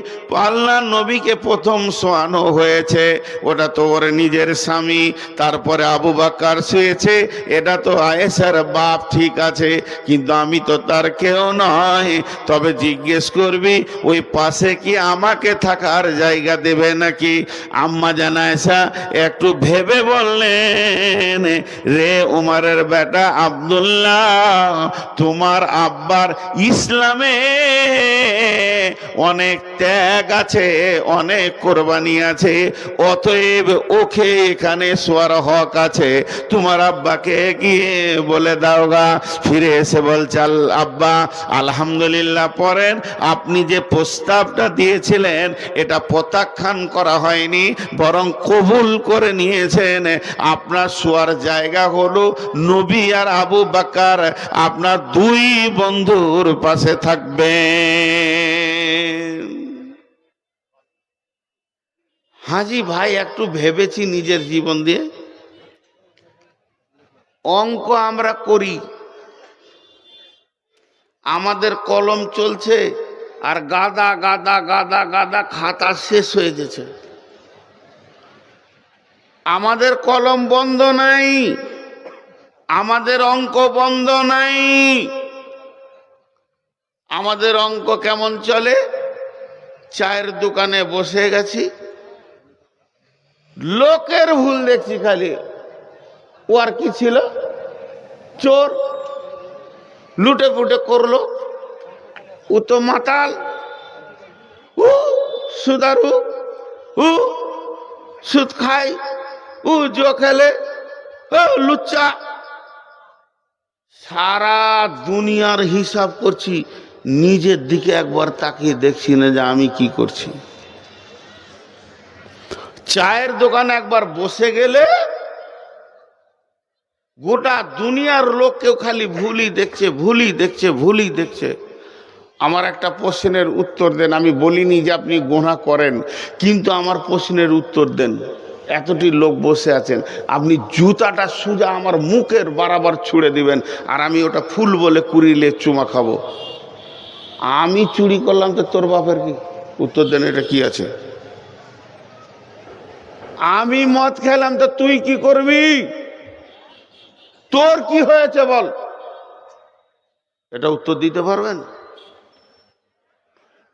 আল্লাহ নবীকে প্রথম শোয়ানো হয়েছে। ওটা তো ওর নিজের স্বামী, তারপরে আবু বকর শুয়েছে। এটা তো আয়েশার বাপ, ঠিক আছে, কিন্তু আমি তো তার কেউ নয়। তবে জিজ্ঞেস করবি ওই পাশে কি আমাকে থাকার জায়গা দেবে নাকি? আম্মা জান আয়েশা একটু ভেবে বললেন, রে উমরের বেটা আব্দুল্লাহ, তোমার আব্বার ইসলামে অনেক ত্যাগ আছে, অনেক কোরবানি আছে, অতএব ওকে এখানে শোয়ার হক আছে। তোমার আব্বাকে গিয়ে বলে দাও গা। ফিরে এসে বলছে, আব্বা আলহামদুলিল্লাহ পড়েন, আপনি যে প্রস্তাবটা দিয়েছিলেন এটা প্রত্যাখ্যান করা হয়নি, বরং কবুল করে নিয়েছেন। আপনার শোয়ার জায়গা হলো নবী আর আবু বকর, আপনার দুই বন্ধুর পাশে থাকবেন। হাজি ভাই একটু ভেবেছি নিজের জীবন দিয়ে। অঙ্ক আমরা করি, আমাদের কলম চলছে আর গাদা গাদা গাদা গাদা খাতা শেষ হয়ে গেছে। আমাদের কলম বন্ধ নাই, আমাদের অঙ্ক বন্ধ নাই। আমাদের অঙ্ক কেমন চলে? চায়ের দোকানে বসে গেছি, লোকের ভুল দেখছি খালি। ও আর কি ছিল? চোর, লুটে ফুটে করলো। ও তো মাতাল, ও সুদারু, ও সুদ খায়, ও জো খেলে, ও লুচ্চা। সারা দুনিয়ার হিসাব করছি, নিজের দিকে একবার তাকিয়ে দেখছি না যে আমি কি করছি। চায়ের দোকানে একবার বসে গেলে গোটা দুনিয়ার লোক কেউ খালি ভুলই দেখছে, ভুলই দেখছে, ভুলই দেখছে। আমার একটা প্রশ্নের উত্তর দেন। আমি বলিনি যে আপনি গুনাহ করেন, কিন্তু আমার প্রশ্নের উত্তর দেন। এতটি লোক বসে আছেন, আপনি জুতাটা সোজা আমার মুখের বরাবর ছুঁড়ে দিবেন, আর আমি ওটা ফুল বলে কুড়িলে চুমা খাবো। আমি চুরি করলাম তো তোর বাপের কি? উত্তর দেন, এটা কি আছে? আমি মদ খেলাম তো তুই কি করবি? তোর কি হয়েছে বল? এটা উত্তর দিতে পারবেন?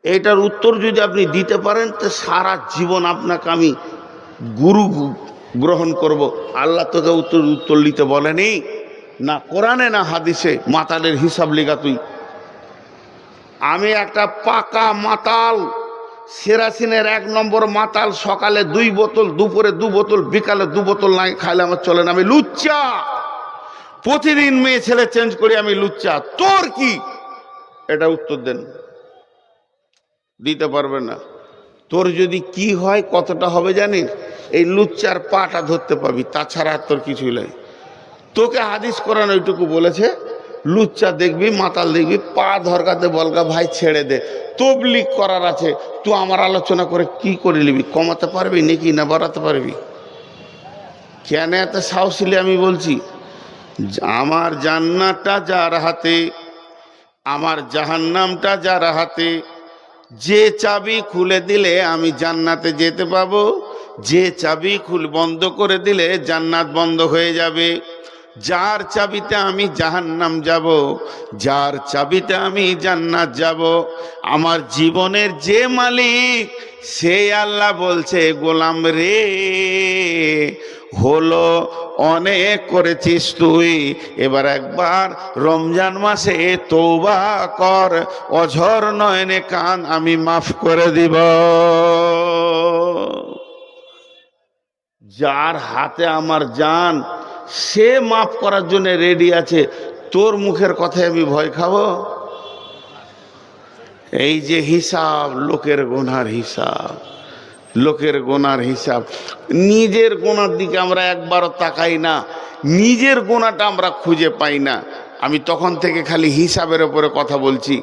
এটার উত্তর যদি আপনি দিতে পারেন তো সারা জীবন আপনাকে আমি গুরু গ্রহণ করব। আল্লাহ তোকে উত্তর দিতে বলেনি, না কোরআনে না হাদিসে। মাতালের হিসাব লেখা তুই। আমি একটা পাকা মাতাল, সেরাসিনের 1 নম্বর মাতাল। সকালে 2 বোতল, দুপুরে 2 বোতল, বিকালে 2 বোতল না খাইলে আমার চলে না। আমি লুচ্চা, প্রতিদিন মেয়ে ছেলে চেঞ্জ করি, আমি লুচ্চা। তোর কি? এটা উত্তর দেন। দিতে পারবে না। তোর যদি কি হয়, কতটা হবে জানিস? এই লুচ্চার পাটা ধরতে পাবি, তাছাড়া আর তোর কিছুই নাই। তোকে হাদিস কোরআন ওইটুকু বলেছে, লুচ্চা দেখবি, মাতাল দেখবি, পা ধরকাতে বলগা ভাই ছেড়ে দে, তবলিগ করার আছে। তুই আমার আলোচনা করে কি করে নিবি? কমাতে পারবি নাকি না বাড়াতে পারবি? কেন এত সাহসিলে আমি বলছি? আমার জান্নাতটা যার হাতে, আমার জাহান্নামটা যার হাতে। যে চাবি খুলে দিলে আমি জান্নাতে যেতে পাবো, যে চাবি বন্ধ করে দিলে জান্নাত বন্ধ হয়ে যাবে। যার চাবিতে আমি জাহান্নাম যাব, যার চাবিতে আমি জান্নাত যাব। আমার জীবনের যে মালিক, সেই আল্লাহ বলছে, গোলাম রে, হলো অনেক করেছিস তুই, এবার একবার রমজান মাসে তওবা কর, অঝর নয়নে কান, আমি মাফ করে দিব। যার হাতে আমার জান, সে মাফ করার জন্য রেডি আছে। তোর মুখের কথায় আমি ভয় খাবো? এই যে হিসাব, লোকের গুনার হিসাব, লোকের গোনার হিসাব। নিজের গোনার দিকে আমরা একবারও তাকাই না, নিজের গোনাটা আমরা খুঁজে পাই না। আমি তখন থেকে খালি হিসাবের উপরে কথা বলছি।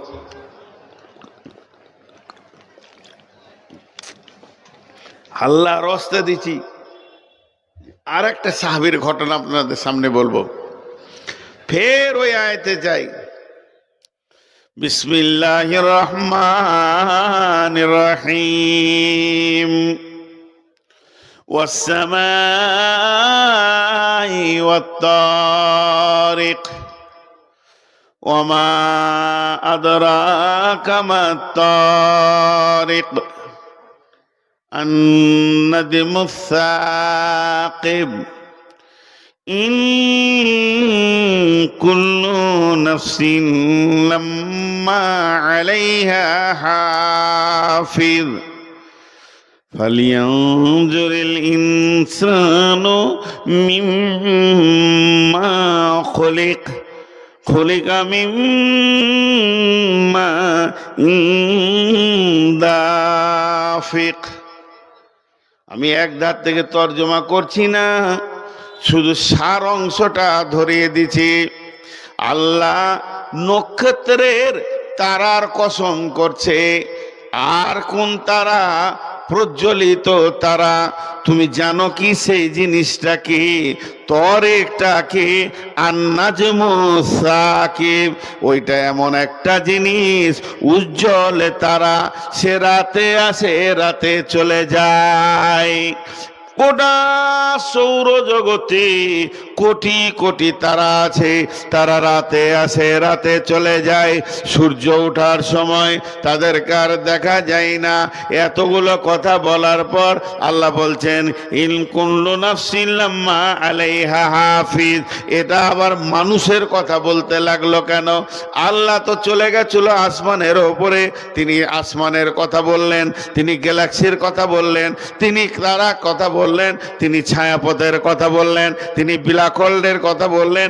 আল্লাহর রাস্তা দিচ্ছি। আর একটা সাহাবীর ঘটনা আপনাদের সামনে বলবো, ফের ওই আয়াতে যাই। বিসমিল্লাহির রহমানির রহিম। والسماء والطارق وما أدراك ما الطارق النجم الثاقب إن كل نفس لما عليها حافظ فلينظر الإنسان مما خلق من ماء دافق। আমি এক ধার থেকে তর্জমা করছি না, শুধু সার অংশটা ধরিয়ে দিছি। আল্লাহ নক্ষত্রের তারার কসম করছে। আর কোন তারা? প্রজ্বলিত তারা। তুমি জানো কি সেই জিনিসটা কি? তরিকটা কি? আন-নাজমু সাকিব। ওইটা এমন একটা জিনিস, উজ্জ্বল তারা, সে রাতে আসে রাতে চলে যায়। গোটা সৌরজগতে কোটি কোটি তারা আছে, তারা রাতে আসে রাতে চলে যায়। সূর্য ওঠার সময় তাদেরকে আর দেখা যায় না। এতগুলো কথা বলার পর আল্লাহ বলছেন ইন কুল্লু নাফসিন লাম্মা আলাইহা হাফিজ। এটা আবার মানুষের কথা বলতে লাগলো কেন? আল্লাহ তো চলে গেছিল আসমানের ওপরে, তিনি আসমানের কথা বললেন, তিনি গ্যালাক্সির কথা বললেন, তিনি তারা কথা বললেন, তিনি ছায়াপথের কথা বললেন, তিনি ব্ল্যাক হোলের কথা বললেন।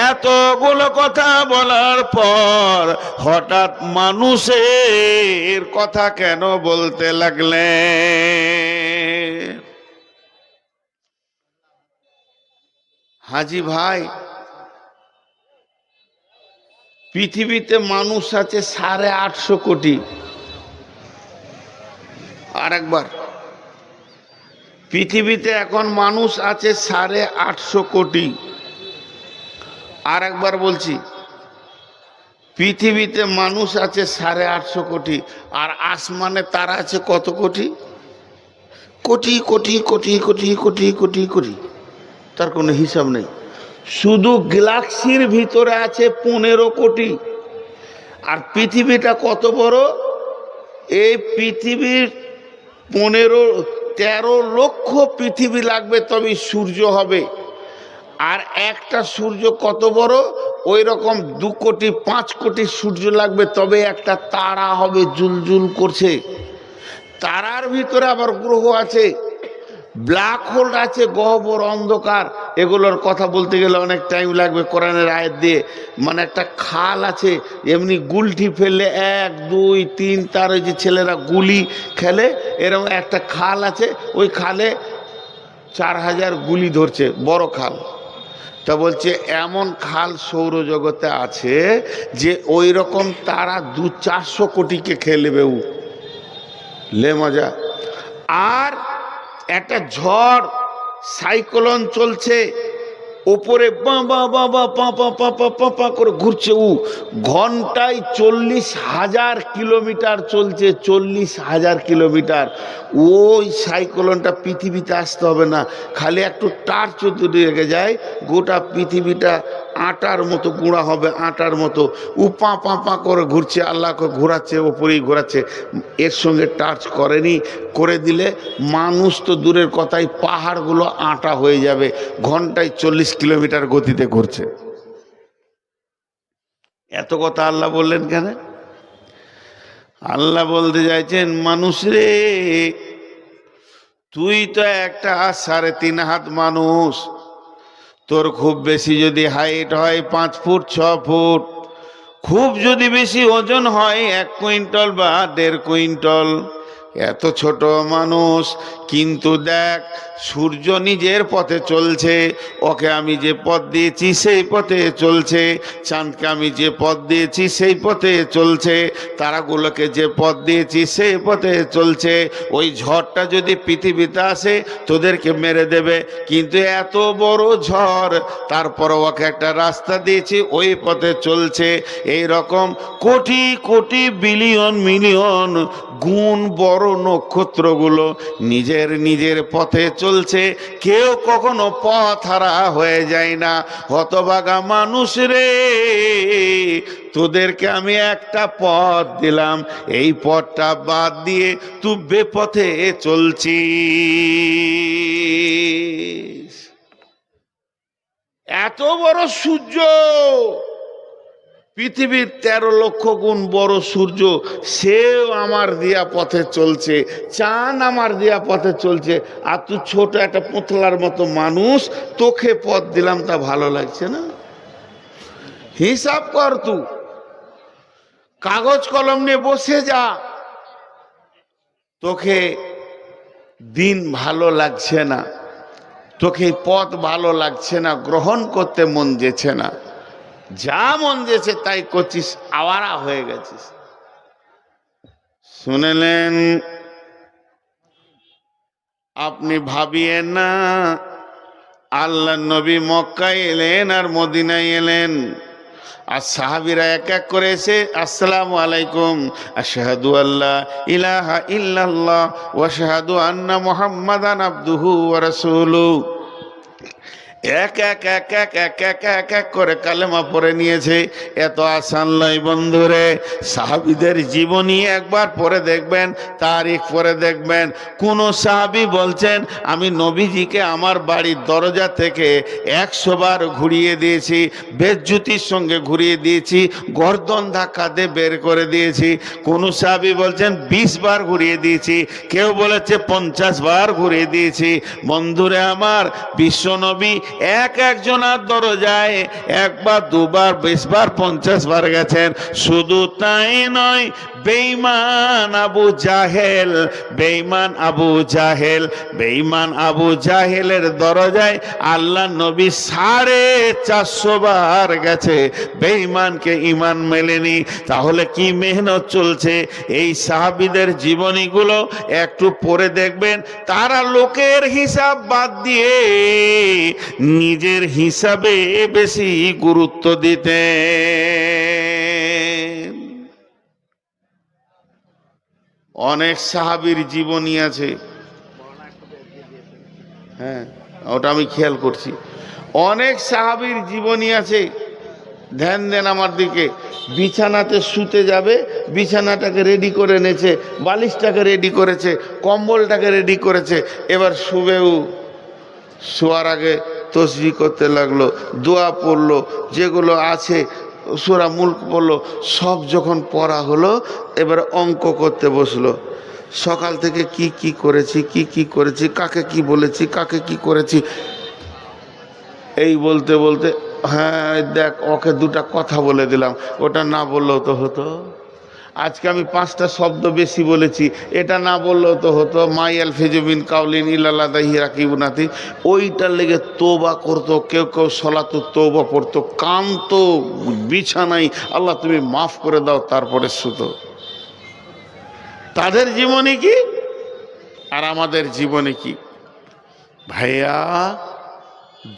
এতগুলো কথা বলার পর হঠাৎ মানুষের কথা কেন বলতে লাগলেন? হাজি ভাই, পৃথিবীতে মানুষ আছে 850 কোটি। আর একবার, পৃথিবীতে এখন মানুষ আছে 850 কোটি। আর একবার বলছি, পৃথিবীতে মানুষ আছে 850 কোটি। আর আসমানে তারা আছে কত কোটি? কোটি কোটি কোটি কোটি কোটি কোটি কোটি, তার কোনো হিসাব নেই। শুধু গ্যালাক্সির ভিতরে আছে 15 কোটি। আর পৃথিবীটা কত বড়? এই পৃথিবীর 13 লক্ষ পৃথিবী লাগবে তবে সূর্য হবে। আর একটা সূর্য কত বড়? ওই রকম 2 কোটি 5 কোটি সূর্য লাগবে তবে একটা তারা হবে, জুলজুল করছে। তারার ভিতরে আবার গ্রহ আছে, ব্ল্যাক হোল আছে, গহ্বর অন্ধকার। এগুলোর কথা বলতে গেলে অনেক টাইম লাগবে কোরআনের আয়াত দিয়ে। মানে একটা খাল আছে, এমনি গুলটি ফেললে 1 2 3, তার ওই যে ছেলেরা গুলি খেলে, এরকম একটা খাল আছে, ওই খালে 4000 গুলি ধরছে, বড় খাল। তা বলছে এমন খাল সৌরজগতে আছে যে ওই রকম তারা 200-400 কোটিকে খেয়ে নেবে ও, লে মজা। আর একটা ঝড় সাইক্লোন চলছে, ওপরে বাবা বাবা পাপা পাপা পাপা করে ঘুরছে। ও ঘন্টায় 40,000 কিলোমিটার চলছে, 40,000 কিলোমিটার। ওই সাইক্লোনটা পৃথিবীতে আসতে হবে না, খালি একটু টার্চ যদি রেখে যায়, গোটা পৃথিবীটা আটার মতো গুঁড়া হবে, আটার মতো। ও পা পা পা করে ঘুরছে, আল্লাহকে ঘোরাচ্ছে, ওপরেই ঘোরাচ্ছে। এর সঙ্গে টাচ করেনি, করে দিলে মানুষ তো দূরের কথাই, পাহাড়গুলো আটা হয়ে যাবে। ঘন্টায় 40 কিলোমিটার গতিতে ঘুরছে। এত কথা আল্লাহ বললেন কেন? আল্লাহ বলতে চাইছেন মানুষ রে, তুই তো একটা 3.5 হাত মানুষ। তোর খুব বেশি যদি হাইট হয় 5 ফুট 6 ফুট, খুব যদি বেশি ওজন হয় 1 কুইন্টাল বা 1.5 কুইন্টাল, এত ছোট মানুষ, কিন্তু দেখ সূর্য নিজের পথে চলছে, ওকে আমি যে পথ দিয়েছি সেই পথে চলছে, চাঁদকে আমি যে পথ দিয়েছি সেই পথে চলছে, তারাগুলোকে যে পথ দিয়েছি সেই পথে চলছে। ওই ঝড়টা যদি পৃথিবীতে আসে তোদেরকে মেরে দেবে, কিন্তু এত বড় ঝড় তারপর ওকে একটা রাস্তা দিয়েছি, ওই পথে চলছে। এই রকম কোটি কোটি বিলিয়ন মিলিয়ন গুণ বড় নক্ষত্রগুলো নিজের নিজের পথে চলছে, কেউ কখনো পথ হারা হয়ে যায় না। হতভাগা মানুষ রে, তোদেরকে আমি একটা পথ দিলাম, এই পথটা বাদ দিয়ে তুই বেপথে চলছিস। এত বড় সূর্য, পৃথিবীর 13 লক্ষ গুণ বড় সূর্য, সেও আমার দিয়া পথে চলছে, চাঁদ আমার দিয়া পথে চলছে, আর তুই ছোট একটা পুতলার মতো মানুষ, তোকে পথ দিলাম, তা ভালো লাগছে না? হিসাব কর, তুই কাগজ কলম নিয়ে বসে যা, তোকে দিন ভালো লাগছে না, তোকে পথ ভালো লাগছে না, গ্রহণ করতে মন যেছে না, যা মন যেছে তাই করছিস, আওয়ারা হয়ে গেছিস। শুনলেন? আপনি ভাবিয়েন না, আল্লাহ নবী মক্কায় এলেন আর মদিনায় এলেন, আর সাহাবীরা এক এক করে এসে আসসালামু আলাইকুম, আশহাদু আল্লা ইলাহা ইল্লাল্লাহ ওয়া আশহাদু আন্না মুহাম্মাদান আবদুহু ওয়া রাসূলুহু, এক এক এক এক এক এক এক এক করে কালেমা পড়ে নিয়েছে। এত আসান নয় বন্ধুরে। সাহাবীদের জীবনী একবার পড়ে দেখবেন, তারিখ পড়ে দেখবেন, কোন সাহাবী বলছেন আমি নবীজিকে আমার বাড়ির দরজা থেকে 100 বার ঘুরিয়ে দিয়েছি, বেজ্জুতির সঙ্গে ঘুরিয়ে দিয়েছি, গর্দন ধাক্কা দিয়ে বের করে দিয়েছি। কোন সাহাবী বলছেন 20 বার ঘুরিয়ে দিয়েছি, কেউ বলেছে 50 বার ঘুরিয়ে দিয়েছি। বন্ধুরে আমার, বিশ্বনবী এক একজনের দরজায় 1 বার 2 বার 20 বার 50 বার গেছেন। শুধু তাই নয়, বেঈমান আবু জাহেল, বেঈমান আবু জাহেল, বেঈমান আবু জাহেলের দরজায় আল্লাহ নবী 450 বার গেছে, বেঈমানকে ঈমান মেলেনি। তাহলে কি মেহনত চলছে? এই সাহাবীদের জীবনীগুলো একটু পড়ে দেখবেন, তারা লোকের হিসাব বাদ দিয়ে নিজের হিসাবে বেশি গুরুত্ব দিতেন। অনেক সাহাবীর জীবনী আছে, হ্যাঁ ওটা আমি খেয়াল করছি, অনেক সাহাবীর জীবনী আছে। ধ্যান দেন আমার দিকে। বিছানাতে শুতে যাবে, বিছানাটাকে রেডি করে নেছে, বালিশটাকে রেডি করেছে, কম্বলটাকে রেডি করেছে, এবার শুবেও শোয়ার আগে তসবিহ করতে লাগলো, দোয়া পড়লো, যেগুলো আছে সূরা মুলক পড়লো, সব যখন পড়া হলো এবার অঙ্ক করতে বসলো। সকাল থেকে কি কি করেছি, কি কি করেছি, কাকে কি বলেছি, কাকে কি করেছি, এই বলতে বলতে হ্যাঁ দেখ ওকে 2টা কথা বলে দিলাম, ওটা না বললেও তো হতো। আজকে আমি 5টা শব্দ বেশি বলেছি, এটা না বললেও তো হতো। মাইয়াল ফেজুবিন কাউলিন ইলাল্লাহি রাকিবুনাতি, ওইটার লেগে তওবা করতো, কেউ কেউ সলাতু তওবা পড়তো, কাঁদতো বিছানায়, আল্লাহ তুমি মাফ করে দাও, তারপরে শুতো। তাদের জীবনে কি আর আমাদের জীবনে কি? ভাইয়া,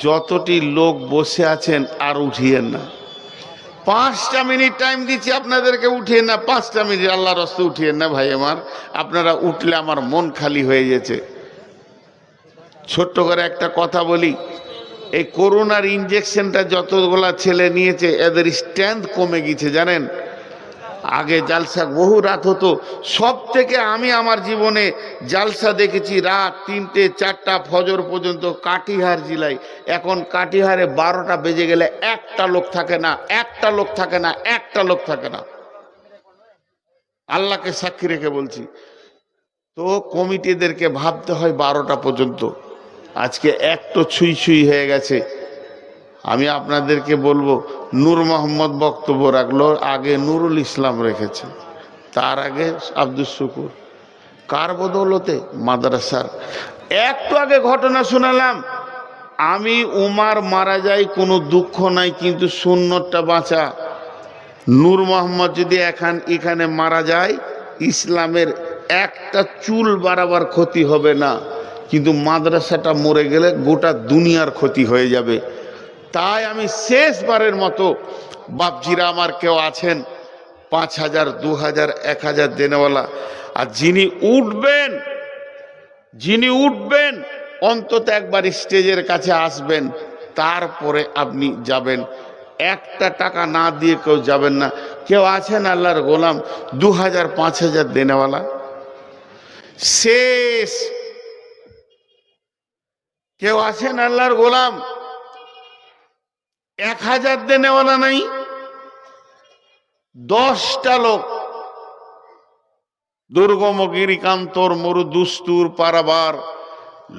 যতটি লোক বসে আছেন আর উঠিয়েন না। 5টা মিনিট টাইম দিচ্ছি আপনাদেরকে, উঠিয়ে না 5টা মিনিট, আল্লাহর রাস্তায় উঠিয়েন না ভাই আমার। আপনারা উঠলে আমার মন খালি হয়ে গেছে। ছোট্ট করে একটা কথা বলি, এই করোনার ইঞ্জেকশনটা যতগুলা ছেলে নিয়েছে এদের স্ট্রেংথ কমে গেছে জানেন। আগে জালসা বহু রাত হতো, সব থেকে আমি আমার জীবনে জালসা দেখেছি রাত 3টে 4টা ফজর পর্যন্ত কাটিহার জেলায়। এখন কাটিহারে 12টা বেজে গেলে একটা লোক থাকে না, একটা লোক থাকে না, একটা লোক থাকে না। আল্লাহকে সাক্ষী রেখে বলছি। তো কমিটিদেরকে ভাবতে হয় 12টা পর্যন্ত। আজকে একটু ছুঁই ছুঁই হয়ে গেছে। আমি আপনাদেরকে বলবো, নূর মোহাম্মদ বক্তব্য রাখলো, আগে নুরুল ইসলাম রেখেছে, তার আগে আব্দুল শুকুর, কার বদৌলতে? মাদ্রাসার। একটু আগে ঘটনা শোনালাম, আমি উমার মারা যাই কোনো দুঃখ নাই, কিন্তু সুন্নতটা বাঁচা। নূর মোহাম্মদ যদি এখানে মারা যায়, ইসলামের একটা চুল বাড়াবার ক্ষতি হবে না, কিন্তু মাদ্রাসাটা মরে গেলে গোটা দুনিয়ার ক্ষতি হয়ে যাবে। তাই আমি শেষবারের মতো, বাপজিরা আমার কেউ আছেন 5,000, 2,000, 1,000 দেনেওয়ালা, আর যিনি উঠবেন অন্তত একবার স্টেজের কাছে আসবেন, তারপরে আপনি যাবেন। একটা টাকা না দিয়ে কেউ যাবেন না। কেউ আছেন আল্লাহর গোলাম 2,000, 5,000 দেনেওয়ালা? শেষ। কেউ আছেন আল্লাহর গোলাম 1,000 দেনেওয়ালা? নাই। 10টা লোক দুর্গম গিরিকান্তর মরু দুস্তুর পারাবার,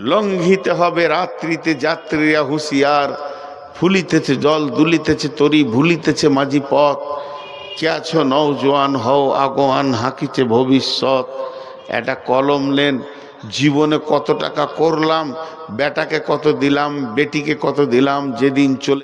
লঙ্ঘিতে হবে রাত্রিতে যাত্রীরা হুঁশিয়ার, ফুলিতেছে জল দুলিতেছে তরি, ভুলিতেছে মাঝি পথ, কে আছো নওজোয়ান হও আগোয়ান, হাঁকিছে ভবিষ্যৎ। একটা কলম নেন, জীবনে কত টাকা করলাম, বেটাকে কত দিলাম, বেটিকে কত দিলাম, যেদিন চলে